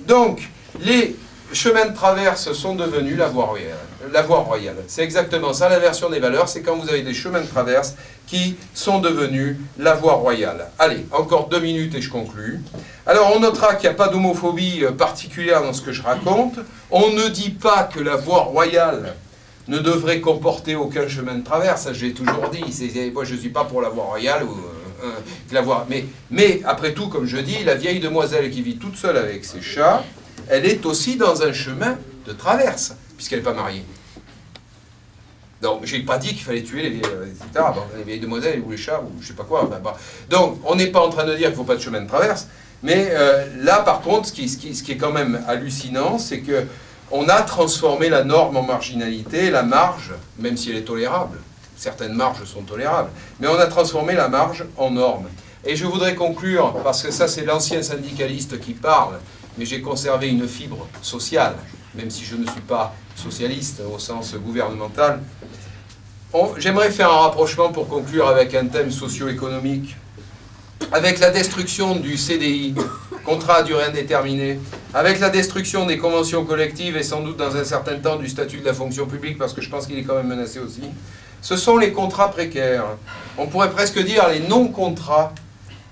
Donc, les chemins de traverse sont devenus la voie royale. La voie royale. C'est exactement ça, l'inversion des valeurs, c'est quand vous avez des chemins de traverse qui sont devenus la voie royale. Allez, encore 2 minutes et je conclus. Alors on notera qu'il n'y a pas d'homophobie particulière dans ce que je raconte. On ne dit pas que la voie royale ne devrait comporter aucun chemin de traverse, ça je l'ai toujours dit. Moi je ne suis pas pour la voie royale ou la voie... mais après tout, comme je dis, la vieille demoiselle qui vit toute seule avec ses chats, elle est aussi dans un chemin de traverse, puisqu'elle n'est pas mariée. Donc, je n'ai pas dit qu'il fallait tuer les vieilles, etc. Bon, les vieilles demoiselles ou les chats, ou je ne sais pas quoi. Enfin, bon. Donc, on n'est pas en train de dire qu'il ne faut pas de chemin de traverse, mais là, par contre, ce qui est quand même hallucinant, c'est qu'on a transformé la norme en marginalité, la marge, même si elle est tolérable. Certaines marges sont tolérables, mais on a transformé la marge en norme. Et je voudrais conclure, parce que ça, c'est l'ancien syndicaliste qui parle, mais j'ai conservé une fibre sociale, même si je ne suis pas socialiste au sens gouvernemental. J'aimerais faire un rapprochement pour conclure avec un thème socio-économique. Avec la destruction du CDI, contrat à durée indéterminée, avec la destruction des conventions collectives et sans doute dans un certain temps du statut de la fonction publique, parce que je pense qu'il est quand même menacé aussi, ce sont les contrats précaires. On pourrait presque dire les non-contrats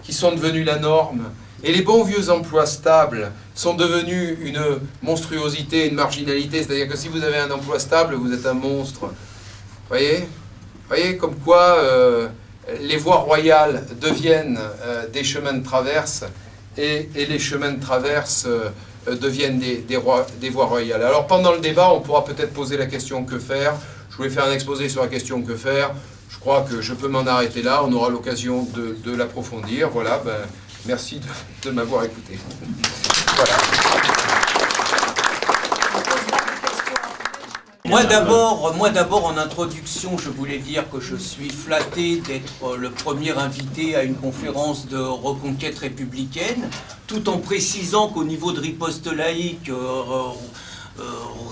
qui sont devenus la norme. Et les bons vieux emplois stables sont devenus une monstruosité, une marginalité. C'est-à-dire que si vous avez un emploi stable, vous êtes un monstre. Vous voyez comme quoi les voies royales deviennent des chemins de traverse et les chemins de traverse deviennent des voies royales. Alors pendant le débat, on pourra peut-être poser la question que faire. Je voulais faire un exposé sur la question que faire. Je crois que je peux m'en arrêter là. On aura l'occasion de l'approfondir. Voilà, merci de m'avoir écouté. Voilà. Moi d'abord, en introduction, je voulais dire que je suis flatté d'être le premier invité à une conférence de reconquête républicaine, tout en précisant qu'au niveau de riposte laïque,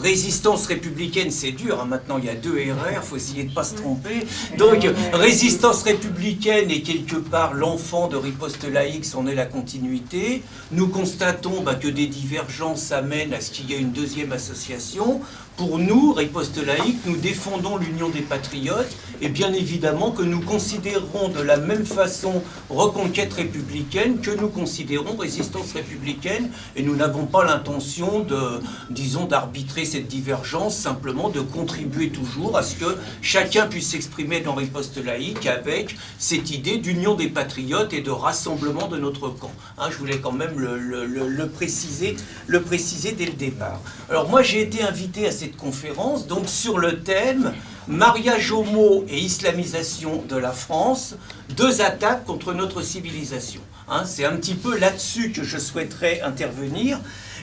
résistance républicaine, c'est dur, hein. Maintenant il y a 2 RR, il faut essayer de ne pas se tromper. Donc résistance républicaine est quelque part l'enfant de riposte laïque, c'en est la continuité. Nous constatons que des divergences amènent à ce qu'il y ait une deuxième association. Pour nous, riposte laïque, nous défendons l'union des patriotes et bien évidemment que nous considérons de la même façon reconquête républicaine que nous considérons résistance républicaine et nous n'avons pas l'intention de, disons, d'arbitrer cette divergence, simplement de contribuer toujours à ce que chacun puisse s'exprimer dans Riposte laïque avec cette idée d'union des patriotes et de rassemblement de notre camp. Hein, je voulais quand même le préciser dès le départ. Alors moi j'ai été invité à cette conférence donc sur le thème mariage homo et islamisation de la France, 2 attaques contre notre civilisation. Hein, c'est un petit peu là-dessus que je souhaiterais intervenir.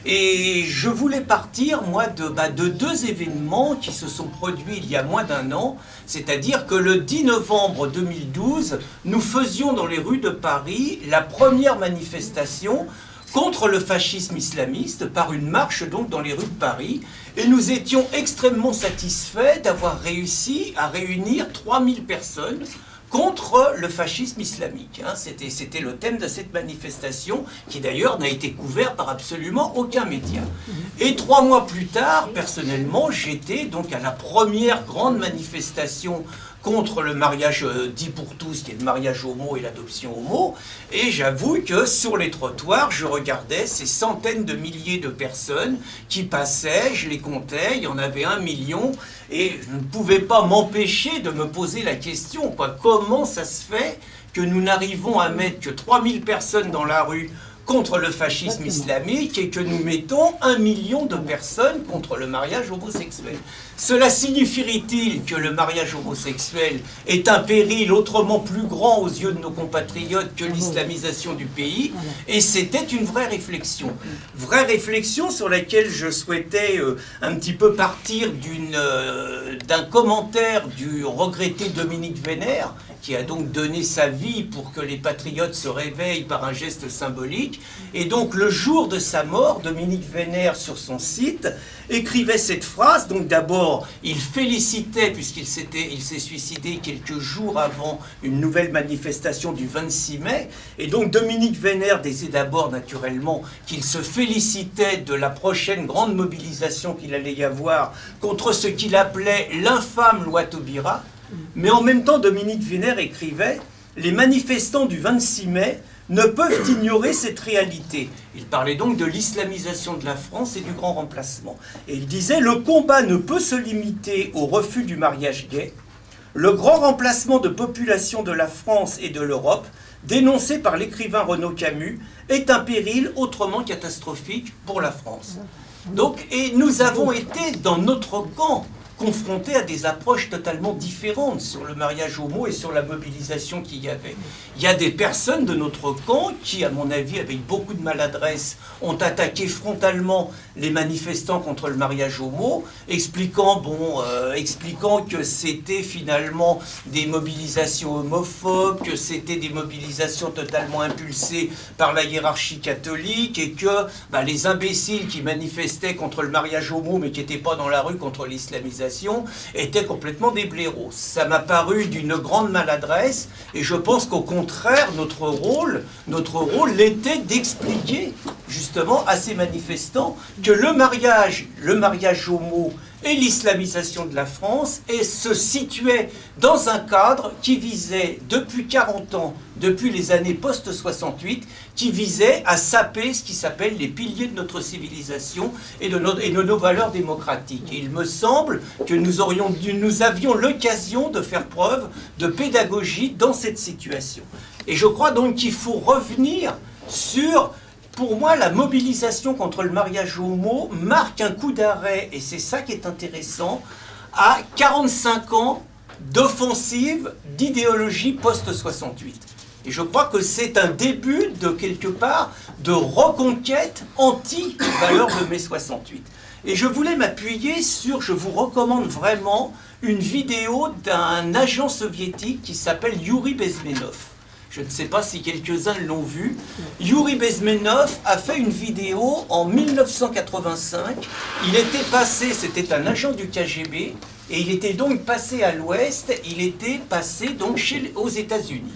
Et je voulais partir, moi, de 2 événements qui se sont produits il y a moins d'1 an, c'est-à-dire que le 10 novembre 2012, nous faisions dans les rues de Paris la première manifestation contre le fascisme islamiste par une marche donc dans les rues de Paris, et nous étions extrêmement satisfaits d'avoir réussi à réunir 3000 personnes contre le fascisme islamique. Hein. C'était le thème de cette manifestation, qui d'ailleurs n'a été couvert par absolument aucun média. Et 3 mois plus tard, personnellement, j'étais donc à la première grande manifestation contre le mariage dit pour tous, qui est le mariage homo et l'adoption homo, et j'avoue que sur les trottoirs, je regardais ces centaines de milliers de personnes qui passaient, je les comptais, il y en avait 1 million, et je ne pouvais pas m'empêcher de me poser la question, quoi, comment ça se fait que nous n'arrivons à mettre que 3000 personnes dans la rue contre le fascisme islamique et que nous mettons 1 million de personnes contre le mariage homosexuel. Cela signifierait-il que le mariage homosexuel est un péril autrement plus grand aux yeux de nos compatriotes que l'islamisation du pays? Et c'était une vraie réflexion. Vraie réflexion sur laquelle je souhaitais un petit peu partir d'un commentaire du regretté Dominique Vénère, qui a donc donné sa vie pour que les patriotes se réveillent par un geste symbolique. Et donc le jour de sa mort, Dominique Vénère sur son site écrivait cette phrase. Donc d'abord, il félicitait, puisqu'il s'est suicidé quelques jours avant une nouvelle manifestation du 26 mai. Et donc Dominique Vénère disait d'abord naturellement qu'il se félicitait de la prochaine grande mobilisation qu'il allait y avoir contre ce qu'il appelait l'infâme loi Taubira. Mais en même temps, Dominique Vénère écrivait « Les manifestants du 26 mai ne peuvent ignorer cette réalité ». Il parlait donc de l'islamisation de la France et du grand remplacement. Et il disait « Le combat ne peut se limiter au refus du mariage gay. Le grand remplacement de population de la France et de l'Europe, dénoncé par l'écrivain Renaud Camus, est un péril autrement catastrophique pour la France. » Donc, et nous avons été dans notre camp confrontés à des approches totalement différentes sur le mariage homo et sur la mobilisation qu'il y avait. Il y a des personnes de notre camp qui, à mon avis, avec beaucoup de maladresse, ont attaqué frontalement les manifestants contre le mariage homo, expliquant que c'était finalement des mobilisations homophobes, que c'était des mobilisations totalement impulsées par la hiérarchie catholique, et que les imbéciles qui manifestaient contre le mariage homo mais qui n'étaient pas dans la rue contre l'islamisation étaient complètement des blaireaux. Ça m'a paru d'une grande maladresse, et je pense qu'au contraire, notre rôle était d'expliquer justement à ces manifestants que le mariage homo et l'islamisation de la France se situait dans un cadre qui visait depuis 40 ans, depuis les années post-68, qui visait à saper ce qui s'appelle les piliers de notre civilisation et de nos valeurs démocratiques. Et il me semble que nous avions l'occasion de faire preuve de pédagogie dans cette situation. Et je crois donc qu'il faut revenir sur... Pour moi, la mobilisation contre le mariage homo marque un coup d'arrêt, et c'est ça qui est intéressant, à 45 ans d'offensive d'idéologie post-68. Et je crois que c'est un début de, quelque part, de reconquête anti-valeurs de mai 68. Et je voulais m'appuyer sur, je vous recommande vraiment, une vidéo d'un agent soviétique qui s'appelle Yuri Bezmenov. Je ne sais pas si quelques-uns l'ont vu. Yuri Bezmenov a fait une vidéo en 1985. Il était passé, c'était un agent du KGB, et il était donc passé à l'Ouest, il était passé donc aux États-Unis.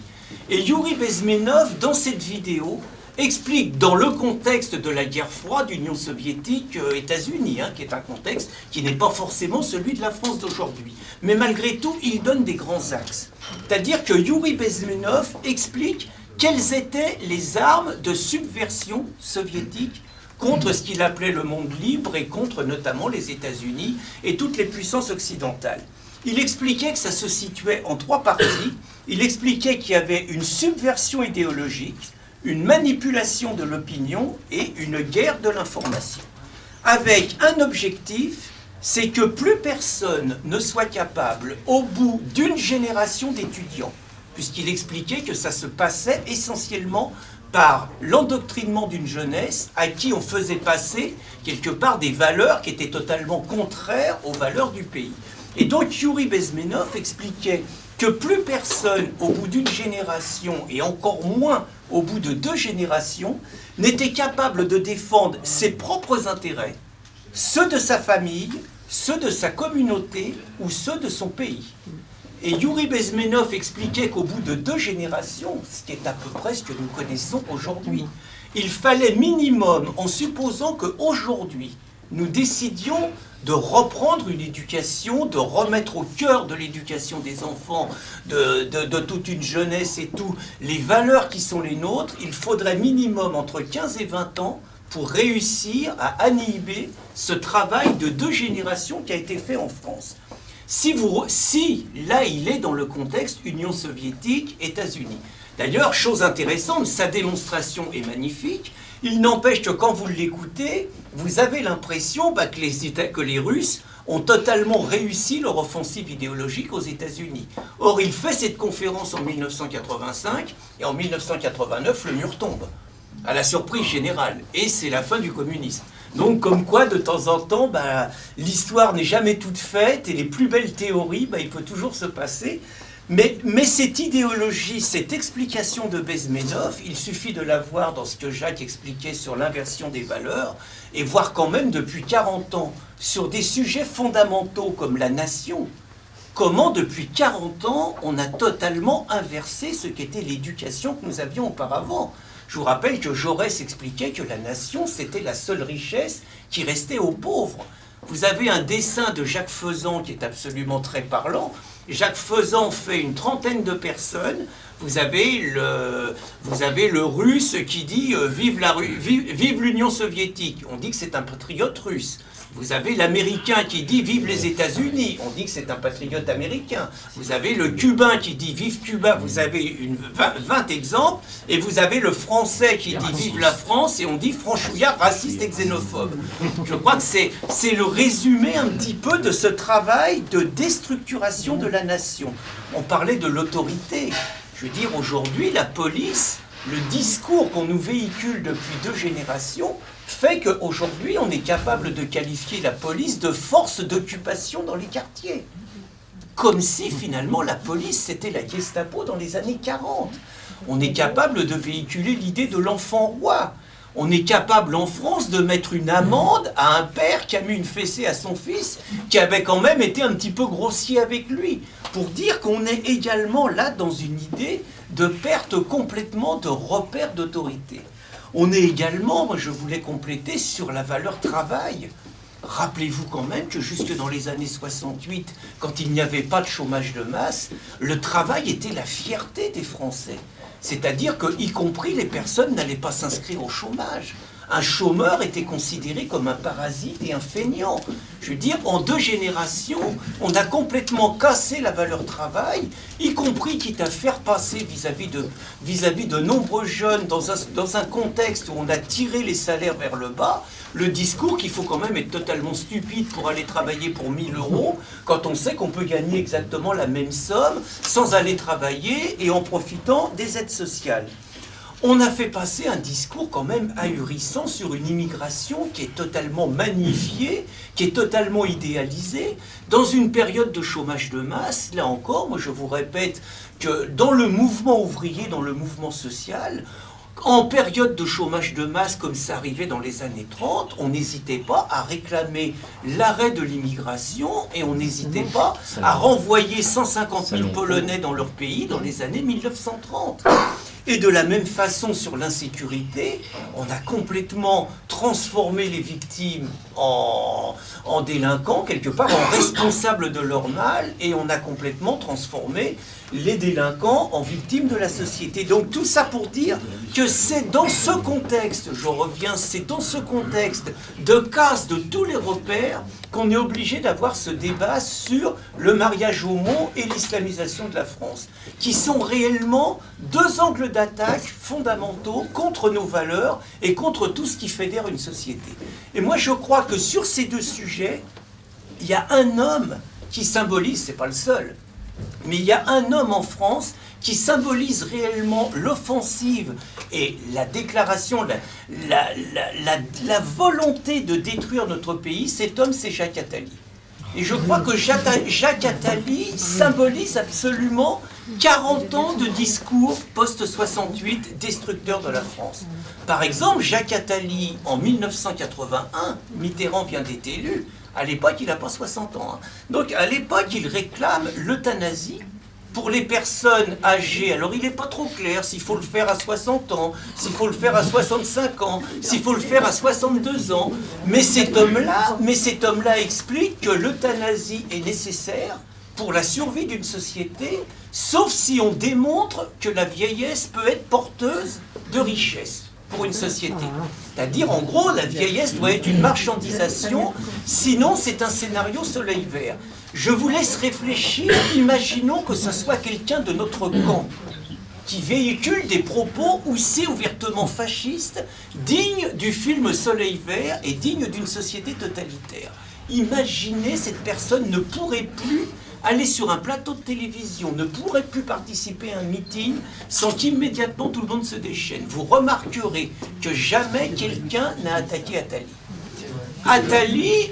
Et Yuri Bezmenov, dans cette vidéo, explique dans le contexte de la guerre froide Union soviétique-États-Unis, qui est un contexte qui n'est pas forcément celui de la France d'aujourd'hui. Mais malgré tout, il donne des grands axes. C'est-à-dire que Yuri Bezmenov explique quelles étaient les armes de subversion soviétiques contre ce qu'il appelait le monde libre et contre notamment les États-Unis et toutes les puissances occidentales. Il expliquait que ça se situait en 3 parties. Il expliquait qu'il y avait une subversion idéologique, une manipulation de l'opinion et une guerre de l'information. Avec un objectif, c'est que plus personne ne soit capable, au bout d'une génération d'étudiants, puisqu'il expliquait que ça se passait essentiellement par l'endoctrinement d'une jeunesse à qui on faisait passer quelque part des valeurs qui étaient totalement contraires aux valeurs du pays. Et donc Youri Bezmenov expliquait que plus personne, au bout d'une génération, et encore moins au bout de 2 générations, n'était capable de défendre ses propres intérêts, ceux de sa famille, ceux de sa communauté ou ceux de son pays. Et Youri Bezmenov expliquait qu'au bout de 2 générations, ce qui est à peu près ce que nous connaissons aujourd'hui, il fallait minimum, en supposant qu'aujourd'hui, nous décidions de reprendre une éducation, de remettre au cœur de l'éducation des enfants, de toute une jeunesse et tout, les valeurs qui sont les nôtres, il faudrait minimum entre 15 et 20 ans pour réussir à inhiber ce travail de 2 générations qui a été fait en France. Si là, il est dans le contexte Union soviétique, États-Unis. D'ailleurs, chose intéressante, sa démonstration est magnifique. Il n'empêche que quand vous l'écoutez, vous avez l'impression que les Russes ont totalement réussi leur offensive idéologique aux États-Unis. Or, il fait cette conférence en 1985, et en 1989, le mur tombe, à la surprise générale, et c'est la fin du communisme. Donc, comme quoi, de temps en temps, l'histoire n'est jamais toute faite, et les plus belles théories, il peut toujours se passer. Mais cette idéologie, cette explication de Bezmenov, il suffit de la voir dans ce que Jacques expliquait sur l'inversion des valeurs, et voir quand même depuis 40 ans, sur des sujets fondamentaux comme la nation, comment depuis 40 ans, on a totalement inversé ce qu'était l'éducation que nous avions auparavant. Je vous rappelle que Jaurès expliquait que la nation, c'était la seule richesse qui restait aux pauvres. Vous avez un dessin de Jacques Faisan qui est absolument très parlant. Jacques Faisan fait une 30aine de personnes. Vous avez le Russe qui dit vive l'Union soviétique. On dit que c'est un patriote russe. Vous avez l'Américain qui dit vive les États-Unis. On dit que c'est un patriote américain. Vous avez le Cubain qui dit vive Cuba. Vous avez 20 exemples. Et vous avez le Français qui dit vive la France. Et on dit franchouillard, raciste et xénophobe. Je crois que c'est le résumé un petit peu de ce travail de déstructuration de la nation. On parlait de l'autorité. Je veux dire, aujourd'hui, la police, le discours qu'on nous véhicule depuis 2 générations, fait qu'aujourd'hui, on est capable de qualifier la police de force d'occupation dans les quartiers. Comme si, finalement, la police, c'était la Gestapo dans les années 40. On est capable de véhiculer l'idée de l'enfant roi. On est capable, en France, de mettre une amende à un père qui a mis une fessée à son fils, qui avait quand même été un petit peu grossier avec lui, pour dire qu'on est également là dans une idée de perte complètement de repères d'autorité. On est également, moi je voulais compléter, sur la valeur travail. Rappelez-vous quand même que jusque dans les années 68, quand il n'y avait pas de chômage de masse, le travail était la fierté des Français. C'est-à-dire que, y compris, les personnes n'allaient pas s'inscrire au chômage. Un chômeur était considéré comme un parasite et un feignant. Je veux dire, en 2 générations, on a complètement cassé la valeur travail, y compris quitte à faire passer vis-à-vis de nombreux jeunes dans un contexte où on a tiré les salaires vers le bas, le discours qu'il faut quand même être totalement stupide pour aller travailler pour 1 000 € quand on sait qu'on peut gagner exactement la même somme sans aller travailler et en profitant des aides sociales. On a fait passer un discours quand même ahurissant sur une immigration qui est totalement magnifiée, qui est totalement idéalisée, dans une période de chômage de masse. Là encore, moi je vous répète que dans le mouvement ouvrier, dans le mouvement social, en période de chômage de masse, comme ça arrivait dans les années 30, on n'hésitait pas à réclamer l'arrêt de l'immigration et on n'hésitait pas à renvoyer 150 000 Polonais dans leur pays dans les années 1930. Et de la même façon, sur l'insécurité, on a complètement transformé les victimes en délinquants, quelque part, en responsables de leur mal, et on a complètement transformé les délinquants en victimes de la société. Donc tout ça pour dire que c'est dans ce contexte, je reviens, c'est dans ce contexte de casse de tous les repères qu'on est obligé d'avoir ce débat sur le mariage homo et l'islamisation de la France, qui sont réellement deux angles d'attaque fondamentaux contre nos valeurs et contre tout ce qui fédère une société. Et moi je crois que sur ces deux sujets, il y a un homme qui symbolise, c'est pas le seul, mais il y a un homme en France qui symbolise réellement l'offensive et la déclaration, la volonté de détruire notre pays. Cet homme, c'est Jacques Attali. Et je crois que Jacques Attali symbolise absolument 40 ans de discours post-68 destructeurs de la France. Par exemple, Jacques Attali, en 1981, Mitterrand vient d'être élu. À l'époque, il n'a pas 60 ans. Hein. Donc, à l'époque, il réclame l'euthanasie pour les personnes âgées. Alors, il n'est pas trop clair s'il faut le faire à 60 ans, s'il faut le faire à 65 ans, s'il faut le faire à 62 ans. Mais cet homme-là explique que l'euthanasie est nécessaire pour la survie d'une société, sauf si on démontre que la vieillesse peut être porteuse de richesse pour une société. C'est-à-dire, en gros, la vieillesse doit être une marchandisation, sinon c'est un scénario soleil vert. Je vous laisse réfléchir, imaginons que ce soit quelqu'un de notre camp, qui véhicule des propos aussi ouvertement fascistes, dignes du film Soleil Vert et dignes d'une société totalitaire. Imaginez, cette personne ne pourrait plus aller sur un plateau de télévision, ne pourrait plus participer à un meeting sans qu'immédiatement tout le monde se déchaîne. Vous remarquerez que jamais quelqu'un n'a attaqué Attali.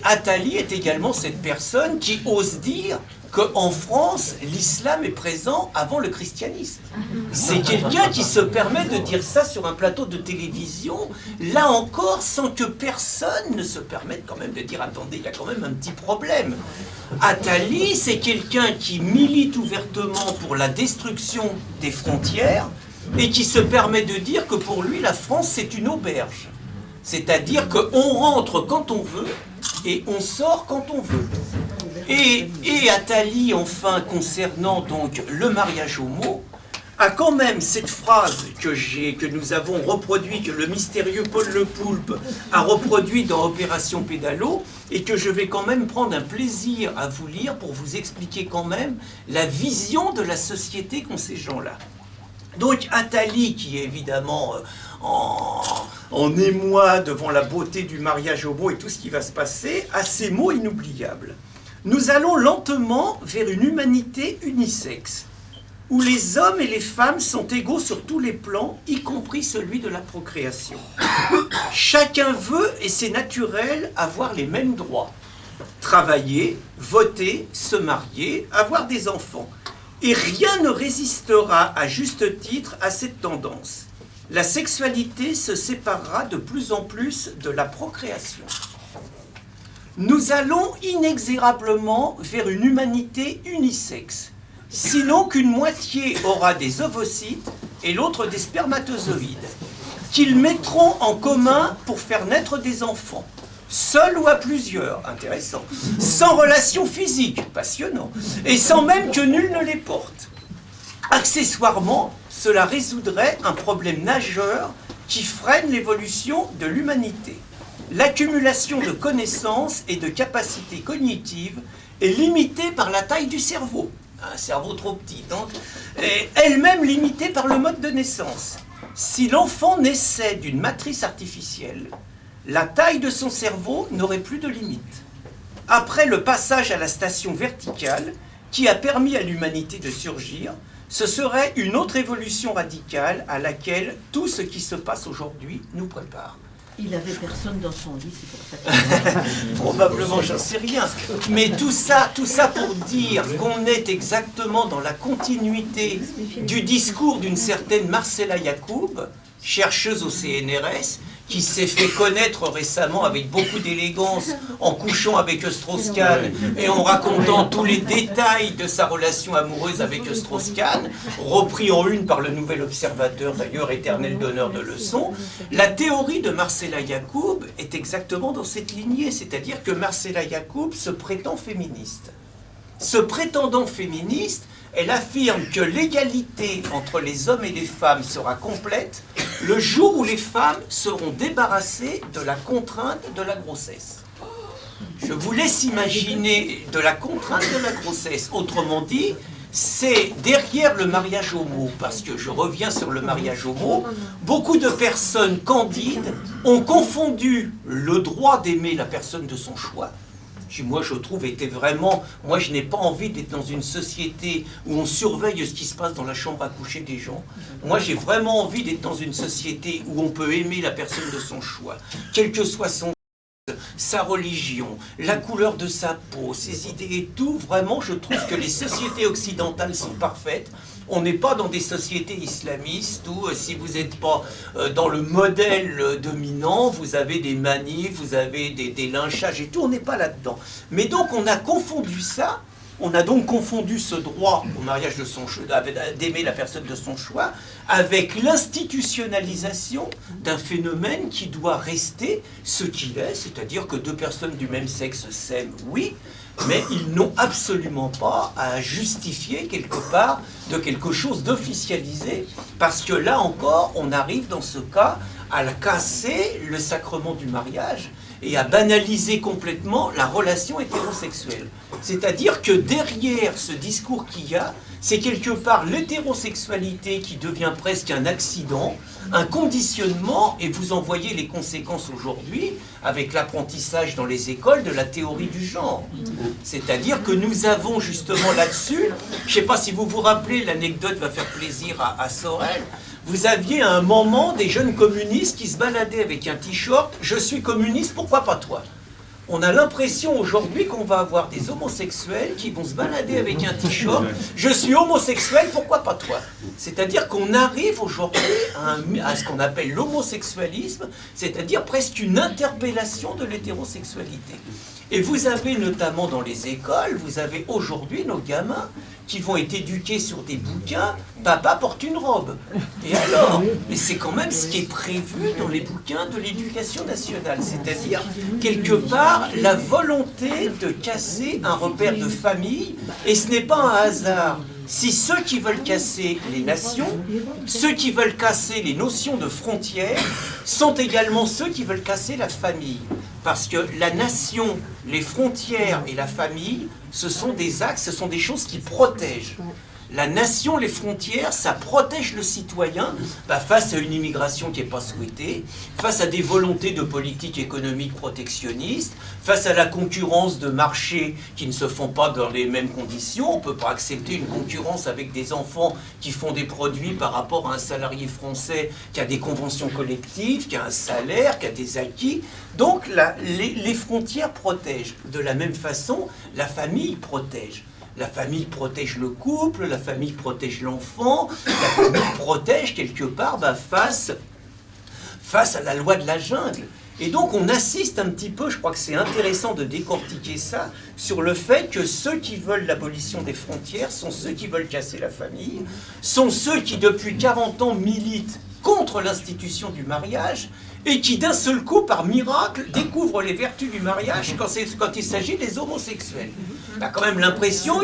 Attali est également cette personne qui ose dire qu'en France, l'islam est présent avant le christianisme. C'est quelqu'un qui se permet de dire ça sur un plateau de télévision, là encore, sans que personne ne se permette quand même de dire « Attendez, il y a quand même un petit problème ». Attali, c'est quelqu'un qui milite ouvertement pour la destruction des frontières et qui se permet de dire que pour lui, la France, c'est une auberge. C'est-à-dire qu'on rentre quand on veut et on sort quand on veut. Et Attali, enfin, concernant donc le mariage homo, a quand même cette phrase que nous avons reproduite, que le mystérieux Paul Le Poulpe a reproduit dans Opération Pédalo, et que je vais quand même prendre un plaisir à vous lire pour vous expliquer quand même la vision de la société qu'ont ces gens-là. Donc Attali, qui est évidemment en émoi devant la beauté du mariage homo et tout ce qui va se passer, a ces mots inoubliables. Nous allons lentement vers une humanité unisexe, où les hommes et les femmes sont égaux sur tous les plans, y compris celui de la procréation. Chacun veut, et c'est naturel, avoir les mêmes droits. Travailler, voter, se marier, avoir des enfants. Et rien ne résistera à juste titre à cette tendance. La sexualité se séparera de plus en plus de la procréation. Nous allons inexorablement vers une humanité unisexe, sinon qu'une moitié aura des ovocytes et l'autre des spermatozoïdes, qu'ils mettront en commun pour faire naître des enfants, seuls ou à plusieurs, intéressant, sans relation physique, passionnant, et sans même que nul ne les porte. Accessoirement, cela résoudrait un problème majeur qui freine l'évolution de l'humanité. L'accumulation de connaissances et de capacités cognitives est limitée par la taille du cerveau. Un cerveau trop petit, donc, et elle-même limitée par le mode de naissance. Si l'enfant naissait d'une matrice artificielle, la taille de son cerveau n'aurait plus de limite. Après le passage à la station verticale, qui a permis à l'humanité de surgir, ce serait une autre évolution radicale à laquelle tout ce qui se passe aujourd'hui nous prépare. Il avait personne dans son lit, c'est pour ça que... Probablement, j'en sais rien. Mais tout ça pour dire qu'on est exactement dans la continuité du discours d'une certaine Marcella Yacoub, chercheuse au CNRS, qui s'est fait connaître récemment avec beaucoup d'élégance en couchant avec Strauss-Kahn et en racontant tous les détails de sa relation amoureuse avec Strauss-Kahn, repris en une par le Nouvel Observateur, d'ailleurs éternel donneur de leçons. La théorie de Marcela Yacoub est exactement dans cette lignée, c'est-à-dire que Marcela Yacoub se prétend féministe. Se prétendant féministe, elle affirme que l'égalité entre les hommes et les femmes sera complète le jour où les femmes seront débarrassées de la contrainte de la grossesse. Je vous laisse imaginer de la contrainte de la grossesse. Autrement dit, c'est derrière le mariage homo, parce que je reviens sur le mariage homo, beaucoup de personnes candides ont confondu le droit d'aimer la personne de son choix, qui moi je trouve était vraiment, moi je n'ai pas envie d'être dans une société où on surveille ce qui se passe dans la chambre à coucher des gens. Moi j'ai vraiment envie d'être dans une société où on peut aimer la personne de son choix, quel que soit son sa religion, la couleur de sa peau, ses idées et tout. Vraiment, je trouve que les sociétés occidentales sont parfaites. On n'est pas dans des sociétés islamistes où, si vous n'êtes pas dans le modèle dominant, vous avez des manifs, vous avez des lynchages et tout. On n'est pas là-dedans. Mais donc, on a confondu ça. On a donc confondu ce droit au mariage de son choix, d'aimer la personne de son choix, avec l'institutionnalisation d'un phénomène qui doit rester ce qu'il est, c'est-à-dire que deux personnes du même sexe s'aiment, oui, mais ils n'ont absolument pas à justifier quelque part de quelque chose d'officialisé, parce que là encore, on arrive dans ce cas à casser le sacrement du mariage et à banaliser complètement la relation hétérosexuelle. C'est-à-dire que derrière ce discours qu'il y a, c'est quelque part l'hétérosexualité qui devient presque un accident, un conditionnement, et vous en voyez les conséquences aujourd'hui avec l'apprentissage dans les écoles de la théorie du genre. C'est-à-dire que nous avons justement là-dessus, je ne sais pas si vous vous rappelez, l'anecdote va faire plaisir à Sorel, vous aviez à un moment des jeunes communistes qui se baladaient avec un t-shirt « Je suis communiste, pourquoi pas toi ?» On a l'impression aujourd'hui qu'on va avoir des homosexuels qui vont se balader avec un t-shirt « Je suis homosexuel, pourquoi pas toi ?» C'est-à-dire qu'on arrive aujourd'hui à ce qu'on appelle l'homosexualisme, c'est-à-dire presque une interpellation de l'hétérosexualité. Et vous avez notamment dans les écoles, vous avez aujourd'hui nos gamins qui vont être éduqués sur des bouquins « Papa porte une robe ». Et alors, mais c'est quand même ce qui est prévu dans les bouquins de l'éducation nationale, c'est-à-dire, quelque part, la volonté de casser un repère de famille, et ce n'est pas un hasard. Si ceux qui veulent casser les nations, ceux qui veulent casser les notions de frontières, sont également ceux qui veulent casser la famille. Parce que la nation, les frontières et la famille, ce sont des axes, ce sont des choses qui protègent. La nation, les frontières, ça protège le citoyen face à une immigration qui n'est pas souhaitée, face à des volontés de politique économique protectionniste, face à la concurrence de marchés qui ne se font pas dans les mêmes conditions. On ne peut pas accepter une concurrence avec des enfants qui font des produits par rapport à un salarié français qui a des conventions collectives, qui a un salaire, qui a des acquis. Donc les frontières protègent. De la même façon, la famille protège. La famille protège le couple, la famille protège l'enfant, la famille protège quelque part face à la loi de la jungle. Et donc on assiste un petit peu, je crois que c'est intéressant de décortiquer ça, sur le fait que ceux qui veulent l'abolition des frontières sont ceux qui veulent casser la famille, sont ceux qui depuis 40 ans militent contre l'institution du mariage, et qui d'un seul coup, par miracle, découvrent les vertus du mariage quand il s'agit des homosexuels. On a quand même l'impression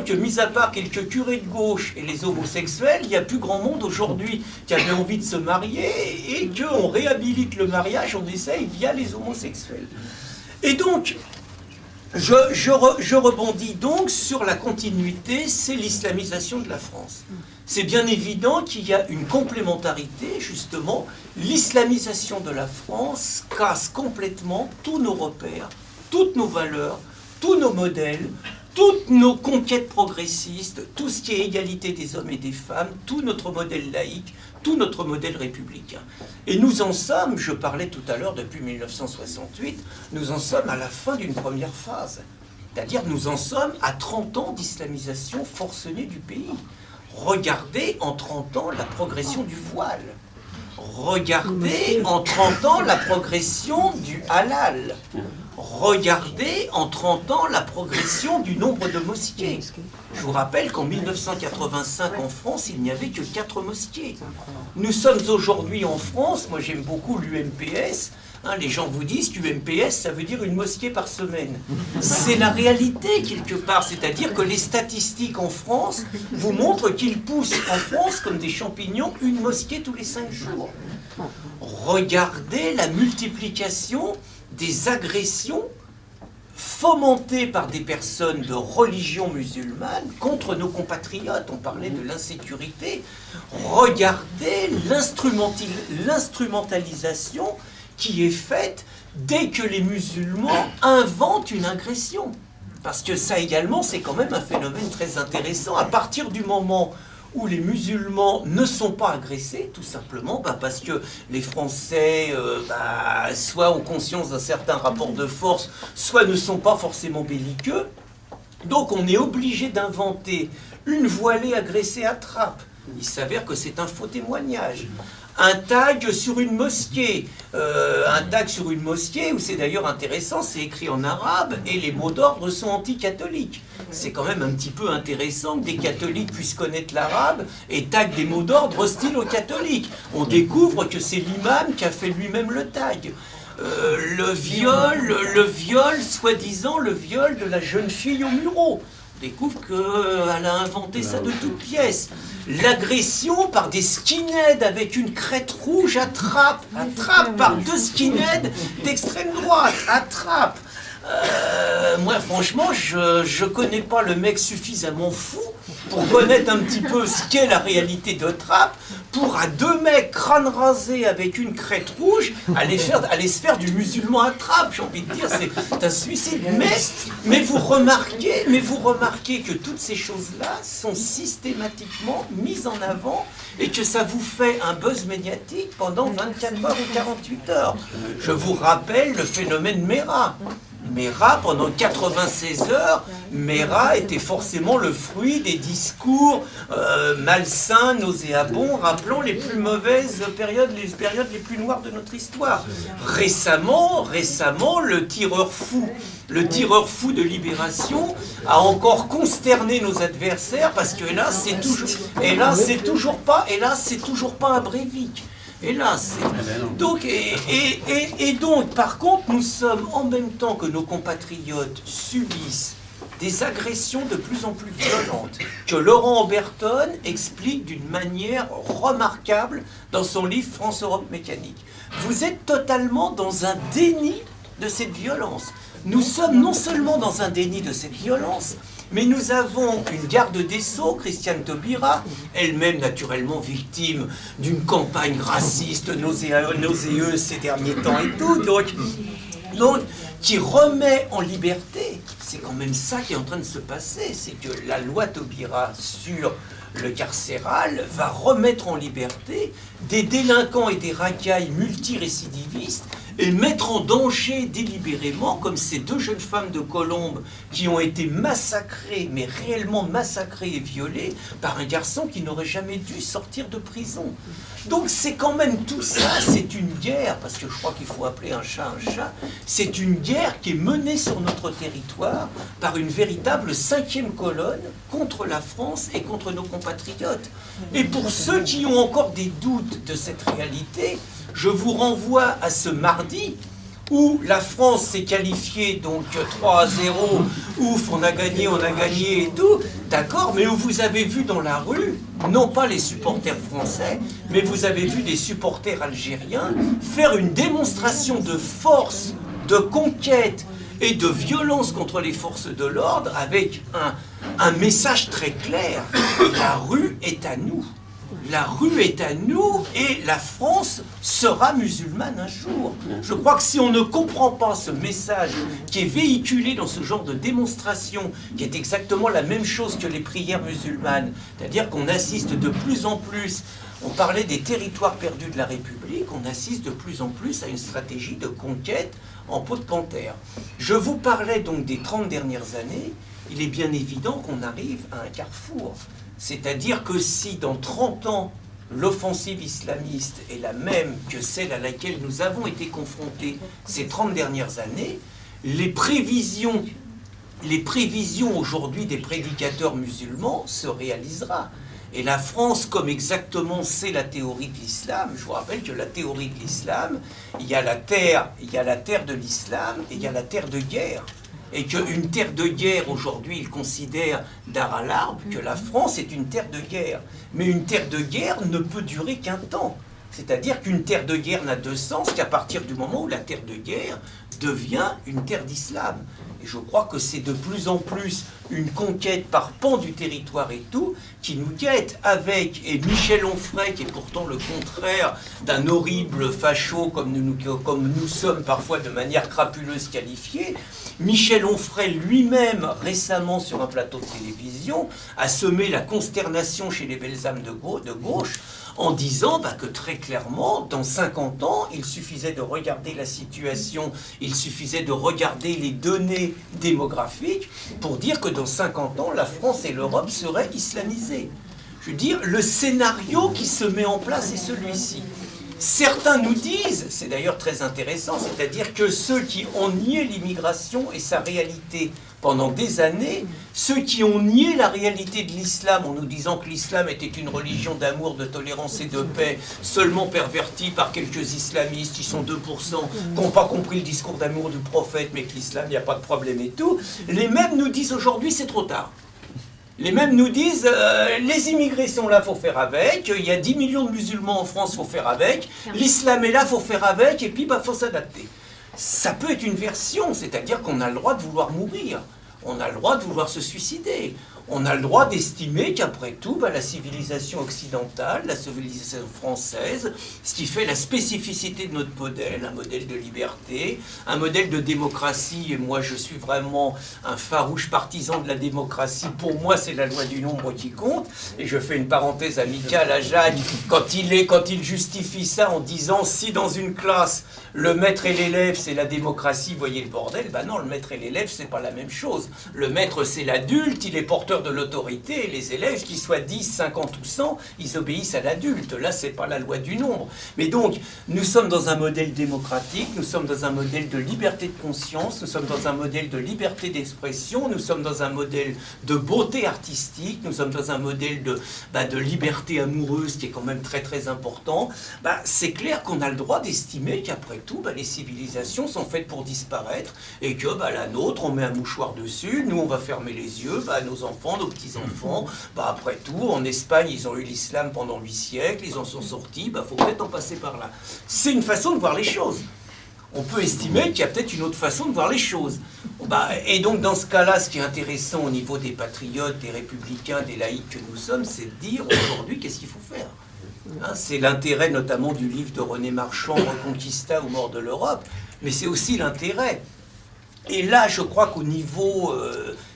que, mis à part quelques curés de gauche et les homosexuels, il n'y a plus grand monde aujourd'hui qui avait envie de se marier et qu'on réhabilite le mariage, on essaye via les homosexuels. Et donc, je rebondis donc sur la continuité, c'est l'islamisation de la France. C'est bien évident qu'il y a une complémentarité, justement. L'islamisation de la France casse complètement tous nos repères, toutes nos valeurs, tous nos modèles, toutes nos conquêtes progressistes, tout ce qui est égalité des hommes et des femmes, tout notre modèle laïque, tout notre modèle républicain. Et nous en sommes, je parlais tout à l'heure depuis 1968, nous en sommes à la fin d'une première phase. C'est-à-dire nous en sommes à 30 ans d'islamisation forcenée du pays. Regardez en 30 ans la progression du voile. Regardez en 30 ans la progression du halal. Regardez en 30 ans la progression du nombre de mosquées. Je vous rappelle qu'en 1985 en France, il n'y avait que 4 mosquées. Nous sommes aujourd'hui en France, moi j'aime beaucoup l'UMPS. Les gens vous disent qu'UMPS, ça veut dire une mosquée par semaine. C'est la réalité quelque part, c'est-à-dire que les statistiques en France vous montrent qu'ils poussent en France comme des champignons une mosquée tous les 5 jours. Regardez la multiplication des agressions fomentées par des personnes de religion musulmane contre nos compatriotes. On parlait de l'insécurité. Regardez l'instrumentalisation qui est faite dès que les musulmans inventent une agression. Parce que ça également, c'est quand même un phénomène très intéressant. À partir du moment où les musulmans ne sont pas agressés, tout simplement parce que les Français soit ont conscience d'un certain rapport de force, soit ne sont pas forcément belliqueux. Donc on est obligé d'inventer une voilée agressée à trappe. Il s'avère que c'est un faux témoignage. Un tag sur une mosquée, où c'est d'ailleurs intéressant, c'est écrit en arabe et les mots d'ordre sont anti-catholiques. C'est quand même un petit peu intéressant que des catholiques puissent connaître l'arabe et tag des mots d'ordre hostiles aux catholiques. On découvre que c'est l'imam qui a fait lui-même le tag. Le viol, soi-disant le viol de la jeune fille au Mureau. On découvre qu'elle a inventé ça de toutes pièces. L'agression par des skinheads avec une crête rouge à trappe par 2 skinheads d'extrême droite, à trappe. Moi, franchement, je connais pas le mec suffisamment fou pour connaître un petit peu ce qu'est la réalité de Trappes, pour à 2 mecs crâne rasé avec une crête rouge aller se faire du musulman à Trappes. J'ai envie de dire, c'est un suicide. Mais vous remarquez que toutes ces choses-là sont systématiquement mises en avant et que ça vous fait un buzz médiatique pendant 24 heures ou 48 heures. Je vous rappelle le phénomène Mera. Mera, pendant 96 heures, Mera était forcément le fruit des discours malsains, nauséabonds, rappelant les plus mauvaises périodes, les périodes les plus noires de notre histoire. Récemment, le tireur fou de Libération a encore consterné nos adversaires parce que hélas, c'est toujours pas un Breivik. Hélas. Donc, donc, par contre, nous sommes en même temps que nos compatriotes subissent des agressions de plus en plus violentes, que Laurent Oberton explique d'une manière remarquable dans son livre France-Europe Mécanique. Vous êtes totalement dans un déni de cette violence. Nous sommes non seulement dans un déni de cette violence, mais nous avons une garde des Sceaux, Christiane Taubira, elle-même naturellement victime d'une campagne raciste nauséeuse ces derniers temps et tout, donc qui remet en liberté. C'est quand même ça qui est en train de se passer, c'est que la loi Taubira sur le carcéral va remettre en liberté des délinquants et des racailles multirécidivistes et mettre en danger délibérément, comme ces 2 jeunes femmes de Colombes qui ont été massacrées, mais réellement massacrées et violées par un garçon qui n'aurait jamais dû sortir de prison. Donc c'est quand même tout ça, c'est une guerre, parce que je crois qu'il faut appeler un chat, c'est une guerre qui est menée sur notre territoire par une véritable 5e colonne contre la France et contre nos compatriotes. Et pour ceux qui ont encore des doutes de cette réalité, je vous renvoie à ce mardi où la France s'est qualifiée donc 3-0, ouf, on a gagné et tout, d'accord, mais où vous avez vu dans la rue, non pas les supporters français, mais vous avez vu des supporters algériens faire une démonstration de force, de conquête et de violence contre les forces de l'ordre avec un message très clair. La rue est à nous. La rue est à nous et la France sera musulmane un jour. Je crois que si on ne comprend pas ce message qui est véhiculé dans ce genre de démonstration, qui est exactement la même chose que les prières musulmanes, c'est-à-dire qu'on assiste de plus en plus, on parlait des territoires perdus de la République, on assiste de plus en plus à une stratégie de conquête en peau de panthère. Je vous parlais donc des 30 dernières années, il est bien évident qu'on arrive à un carrefour. C'est-à-dire que si dans 30 ans, l'offensive islamiste est la même que celle à laquelle nous avons été confrontés ces 30 dernières années, les prévisions aujourd'hui des prédicateurs musulmans se réaliseront. Et la France, comme exactement c'est la théorie de l'islam, je vous rappelle que la théorie de l'islam, il y a la terre de l'islam et il y a la terre de guerre. Et qu'une terre de guerre, aujourd'hui, il considère d'art à l'arbre que la France est une terre de guerre. Mais une terre de guerre ne peut durer qu'un temps. C'est-à-dire qu'une terre de guerre n'a de sens qu'à partir du moment où la terre de guerre devient une terre d'islam. Et je crois que c'est de plus en plus une conquête par pan du territoire et tout, qui nous guette avec, et Michel Onfray, qui est pourtant le contraire d'un horrible facho comme nous sommes parfois de manière crapuleuse qualifiés, Michel Onfray lui-même, récemment sur un plateau de télévision, a semé la consternation chez les belles âmes de gauche, en disant que très clairement, dans 50 ans, il suffisait de regarder la situation, il suffisait de regarder les données démographiques pour dire que dans 50 ans, la France et l'Europe seraient islamisées. Je veux dire, le scénario qui se met en place est celui-ci. Certains nous disent, c'est d'ailleurs très intéressant, c'est-à-dire que ceux qui ont nié l'immigration et sa réalité pendant des années, ceux qui ont nié la réalité de l'islam en nous disant que l'islam était une religion d'amour, de tolérance et de paix, seulement pervertie par quelques islamistes, qui sont 2%, qui n'ont pas compris le discours d'amour du prophète, mais que l'islam, il n'y a pas de problème et tout, les mêmes nous disent aujourd'hui c'est trop tard. Les mêmes nous disent, les immigrés sont là, il faut faire avec, il y a 10 millions de musulmans en France, il faut faire avec, l'islam est là, il faut faire avec, et puis il faut s'adapter. Ça peut être une version, c'est-à-dire qu'on a le droit de vouloir mourir, on a le droit de vouloir se suicider, on a le droit d'estimer qu'après tout, la civilisation occidentale, la civilisation française, ce qui fait la spécificité de notre modèle, un modèle de liberté, un modèle de démocratie, et moi je suis vraiment un farouche partisan de la démocratie, pour moi c'est la loi du nombre qui compte, et je fais une parenthèse amicale à Jacques, quand il justifie ça en disant si dans une classe, le maître et l'élève c'est la démocratie, voyez le bordel, non, le maître et l'élève c'est pas la même chose. Le maître c'est l'adulte, il est porteur de l'autorité, et les élèves, qu'ils soient 10, 50 ou 100, ils obéissent à l'adulte. Là, c'est pas la loi du nombre. Mais donc, nous sommes dans un modèle démocratique, nous sommes dans un modèle de liberté de conscience, nous sommes dans un modèle de liberté d'expression, nous sommes dans un modèle de beauté artistique, nous sommes dans un modèle de liberté amoureuse qui est quand même très très important. C'est clair qu'on a le droit d'estimer qu'après tout, les civilisations sont faites pour disparaître, et que la nôtre, on met un mouchoir dessus, nous on va fermer les yeux, nos enfants, nos petits-enfants, après tout, en Espagne, ils ont eu l'islam pendant 8 siècles, ils en sont sortis, faut peut-être en passer par là. C'est une façon de voir les choses. On peut estimer qu'il y a peut-être une autre façon de voir les choses. Et donc, dans ce cas-là, ce qui est intéressant au niveau des patriotes, des républicains, des laïcs que nous sommes, c'est de dire aujourd'hui qu'est-ce qu'il faut faire. C'est l'intérêt notamment du livre de René Marchand, Reconquista ou Mort de l'Europe, mais c'est aussi l'intérêt. Et là, je crois qu'au niveau...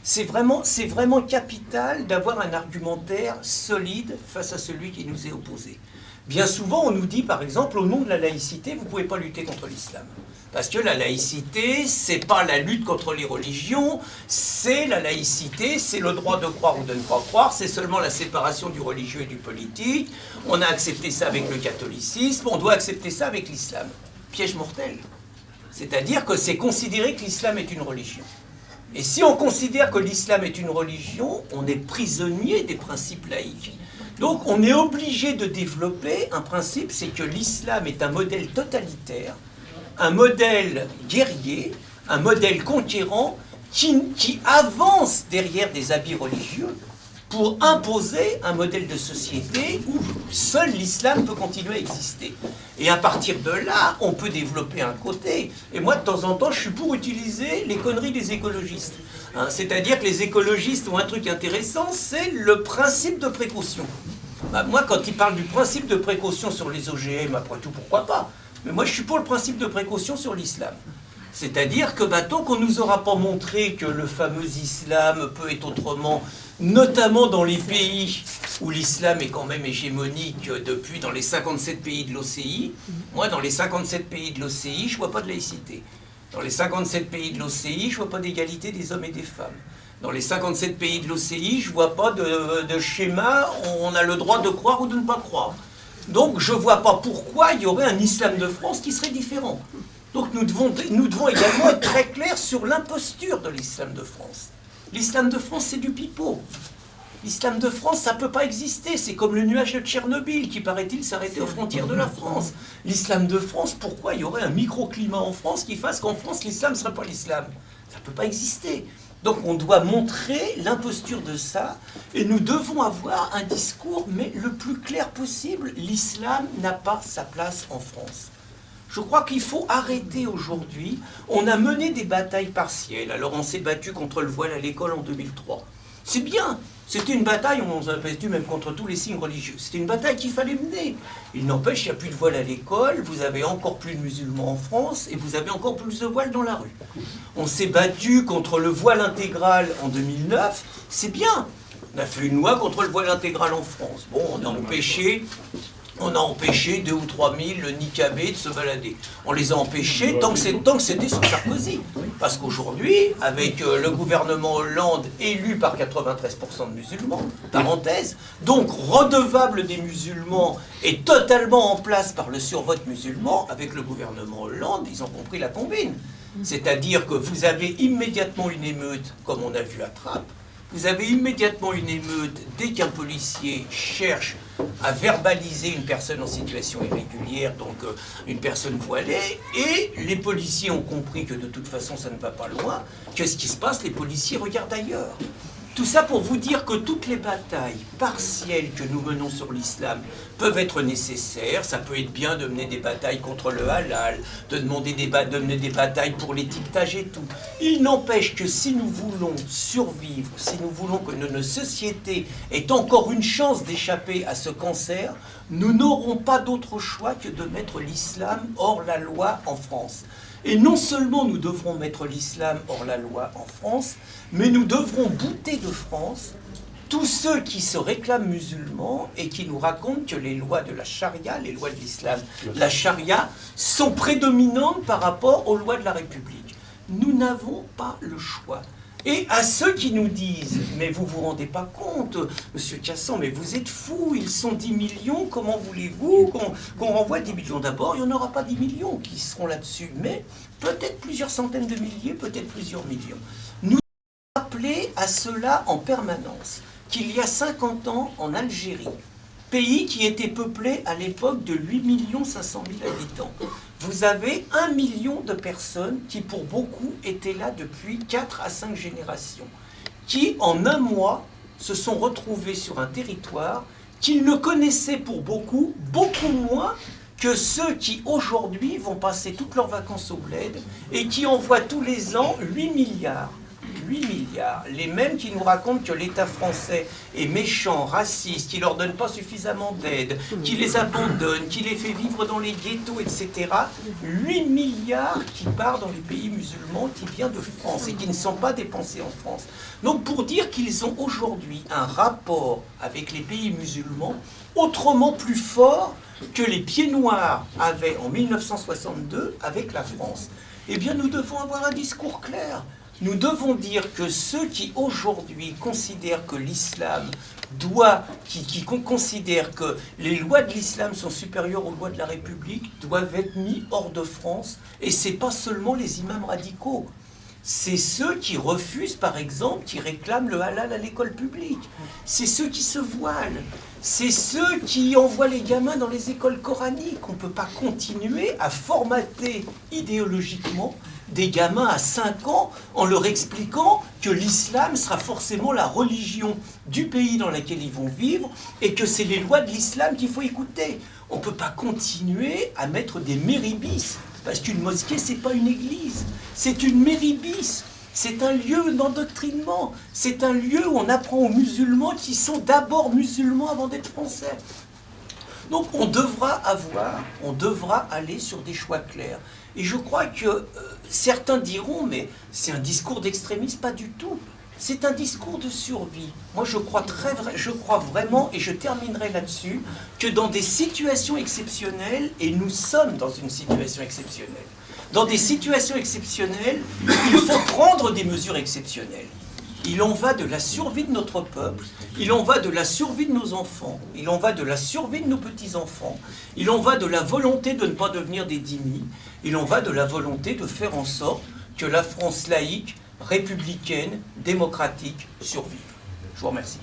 c'est vraiment capital d'avoir un argumentaire solide face à celui qui nous est opposé. Bien souvent, on nous dit, par exemple, au nom de la laïcité, vous ne pouvez pas lutter contre l'islam. Parce que la laïcité, c'est pas la lutte contre les religions, c'est la laïcité, c'est le droit de croire ou de ne pas croire, c'est seulement la séparation du religieux et du politique. On a accepté ça avec le catholicisme, on doit accepter ça avec l'islam. Piège mortel. C'est-à-dire que c'est considérer que l'islam est une religion. Et si on considère que l'islam est une religion, on est prisonnier des principes laïques. Donc on est obligé de développer un principe, c'est que l'islam est un modèle totalitaire, un modèle guerrier, un modèle conquérant qui avance derrière des habits religieux pour imposer un modèle de société où seul l'islam peut continuer à exister. Et à partir de là, on peut développer un côté. Et moi, de temps en temps, je suis pour utiliser les conneries des écologistes. C'est-à-dire que les écologistes ont un truc intéressant, c'est le principe de précaution. Moi, quand ils parlent du principe de précaution sur les OGM, après tout, pourquoi pas? Mais moi, je suis pour le principe de précaution sur l'islam. C'est-à-dire que tant qu'on ne nous aura pas montré que le fameux islam peut être autrement, notamment dans les pays où l'islam est quand même hégémonique depuis dans les 57 pays de l'OCI, moi dans les 57 pays de l'OCI, je ne vois pas de laïcité. Dans les 57 pays de l'OCI, je ne vois pas d'égalité des hommes et des femmes. Dans les 57 pays de l'OCI, je ne vois pas de schéma où on a le droit de croire ou de ne pas croire. Donc je ne vois pas pourquoi il y aurait un islam de France qui serait différent. Donc nous devons également être très clairs sur l'imposture de l'islam de France. L'islam de France, c'est du pipeau. L'islam de France, ça ne peut pas exister. C'est comme le nuage de Tchernobyl qui, paraît-il, s'arrêtait aux frontières de la France. L'islam de France, pourquoi il y aurait un microclimat en France qui fasse qu'en France, l'islam ne serait pas l'islam? Ça ne peut pas exister. Donc on doit montrer l'imposture de ça, et nous devons avoir un discours, mais le plus clair possible. L'islam n'a pas sa place en France. Je crois qu'il faut arrêter aujourd'hui. On a mené des batailles partielles. Alors on s'est battu contre le voile à l'école en 2003. C'est bien. C'était une bataille, on s'est battu même contre tous les signes religieux. C'était une bataille qu'il fallait mener. Il n'empêche, il n'y a plus de voile à l'école, vous avez encore plus de musulmans en France, et vous avez encore plus de voiles dans la rue. On s'est battu contre le voile intégral en 2009, c'est bien. On a fait une loi contre le voile intégral en France. Bon, on a empêché 2 ou 3 000 niqabés de se balader. On les a empêchés tant que c'était sous Sarkozy. Parce qu'aujourd'hui, avec le gouvernement Hollande élu par 93% de musulmans, parenthèse, donc redevable des musulmans et totalement en place par le survote musulman, avec le gouvernement Hollande, ils ont compris la combine. C'est-à-dire que vous avez immédiatement une émeute, comme on a vu à Trappes. Vous avez immédiatement une émeute dès qu'un policier cherche à verbaliser une personne en situation irrégulière, donc une personne voilée, et les policiers ont compris que de toute façon ça ne va pas loin. Qu'est-ce qui se passe? Les policiers regardent ailleurs. Tout ça pour vous dire que toutes les batailles partielles que nous menons sur l'islam peuvent être nécessaires. Ça peut être bien de mener des batailles contre le halal, de mener des batailles pour l'étiquetage et tout. Il n'empêche que si nous voulons survivre, si nous voulons que notre société ait encore une chance d'échapper à ce cancer, nous n'aurons pas d'autre choix que de mettre l'islam hors la loi en France. Et non seulement nous devrons mettre l'islam hors la loi en France, mais nous devrons bouter de France tous ceux qui se réclament musulmans et qui nous racontent que les lois de la charia, les lois de l'islam, la charia, sont prédominantes par rapport aux lois de la République. Nous n'avons pas le choix. Et à ceux qui nous disent « Mais vous vous rendez pas compte, Monsieur Cassan, mais vous êtes fou, ils sont 10 millions, comment voulez-vous qu'on renvoie 10 millions ?» D'abord, il n'y en aura pas 10 millions qui seront là-dessus, mais peut-être plusieurs centaines de milliers, peut-être plusieurs millions. Nous rappelons à cela en permanence qu'il y a 50 ans, en Algérie, pays qui était peuplé à l'époque de 8 500 000 habitants, vous avez 1 million de personnes qui, pour beaucoup, étaient là depuis 4 à 5 générations, qui, en un mois, se sont retrouvés sur un territoire qu'ils ne connaissaient pour beaucoup, beaucoup moins que ceux qui, aujourd'hui, vont passer toutes leurs vacances au bled et qui envoient tous les ans 8 milliards. 8 milliards, les mêmes qui nous racontent que l'État français est méchant, raciste, qui ne leur donne pas suffisamment d'aide, qui les abandonne, qui les fait vivre dans les ghettos, etc. 8 milliards qui partent dans les pays musulmans, qui viennent de France et qui ne sont pas dépensés en France. Donc pour dire qu'ils ont aujourd'hui un rapport avec les pays musulmans autrement plus fort que les pieds noirs avaient en 1962 avec la France, eh bien nous devons avoir un discours clair. Nous devons dire que ceux qui aujourd'hui considèrent que l'islam qui considèrent que les lois de l'islam sont supérieures aux lois de la République doivent être mis hors de France. Et ce n'est pas seulement les imams radicaux. C'est ceux qui refusent, par exemple, qui réclament le halal à l'école publique. C'est ceux qui se voilent. C'est ceux qui envoient les gamins dans les écoles coraniques. On ne peut pas continuer à formater idéologiquement des gamins à 5 ans en leur expliquant que l'islam sera forcément la religion du pays dans lequel ils vont vivre et que c'est les lois de l'islam qu'il faut écouter. On ne peut pas continuer à mettre des méribis, parce qu'une mosquée, ce n'est pas une église, c'est une méribis. C'est un lieu d'endoctrinement, c'est un lieu où on apprend aux musulmans qui sont d'abord musulmans avant d'être français. Donc on devra aller sur des choix clairs. Et je crois que certains diront, mais c'est un discours d'extrémisme, pas du tout. C'est un discours de survie. Moi je crois vraiment, et je terminerai là-dessus, que dans des situations exceptionnelles, et nous sommes dans une situation exceptionnelle, dans des situations exceptionnelles, il faut prendre des mesures exceptionnelles. Il en va de la survie de notre peuple, il en va de la survie de nos enfants, il en va de la survie de nos petits-enfants, il en va de la volonté de ne pas devenir des dhimmis, il en va de la volonté de faire en sorte que la France laïque, républicaine, démocratique survive. Je vous remercie.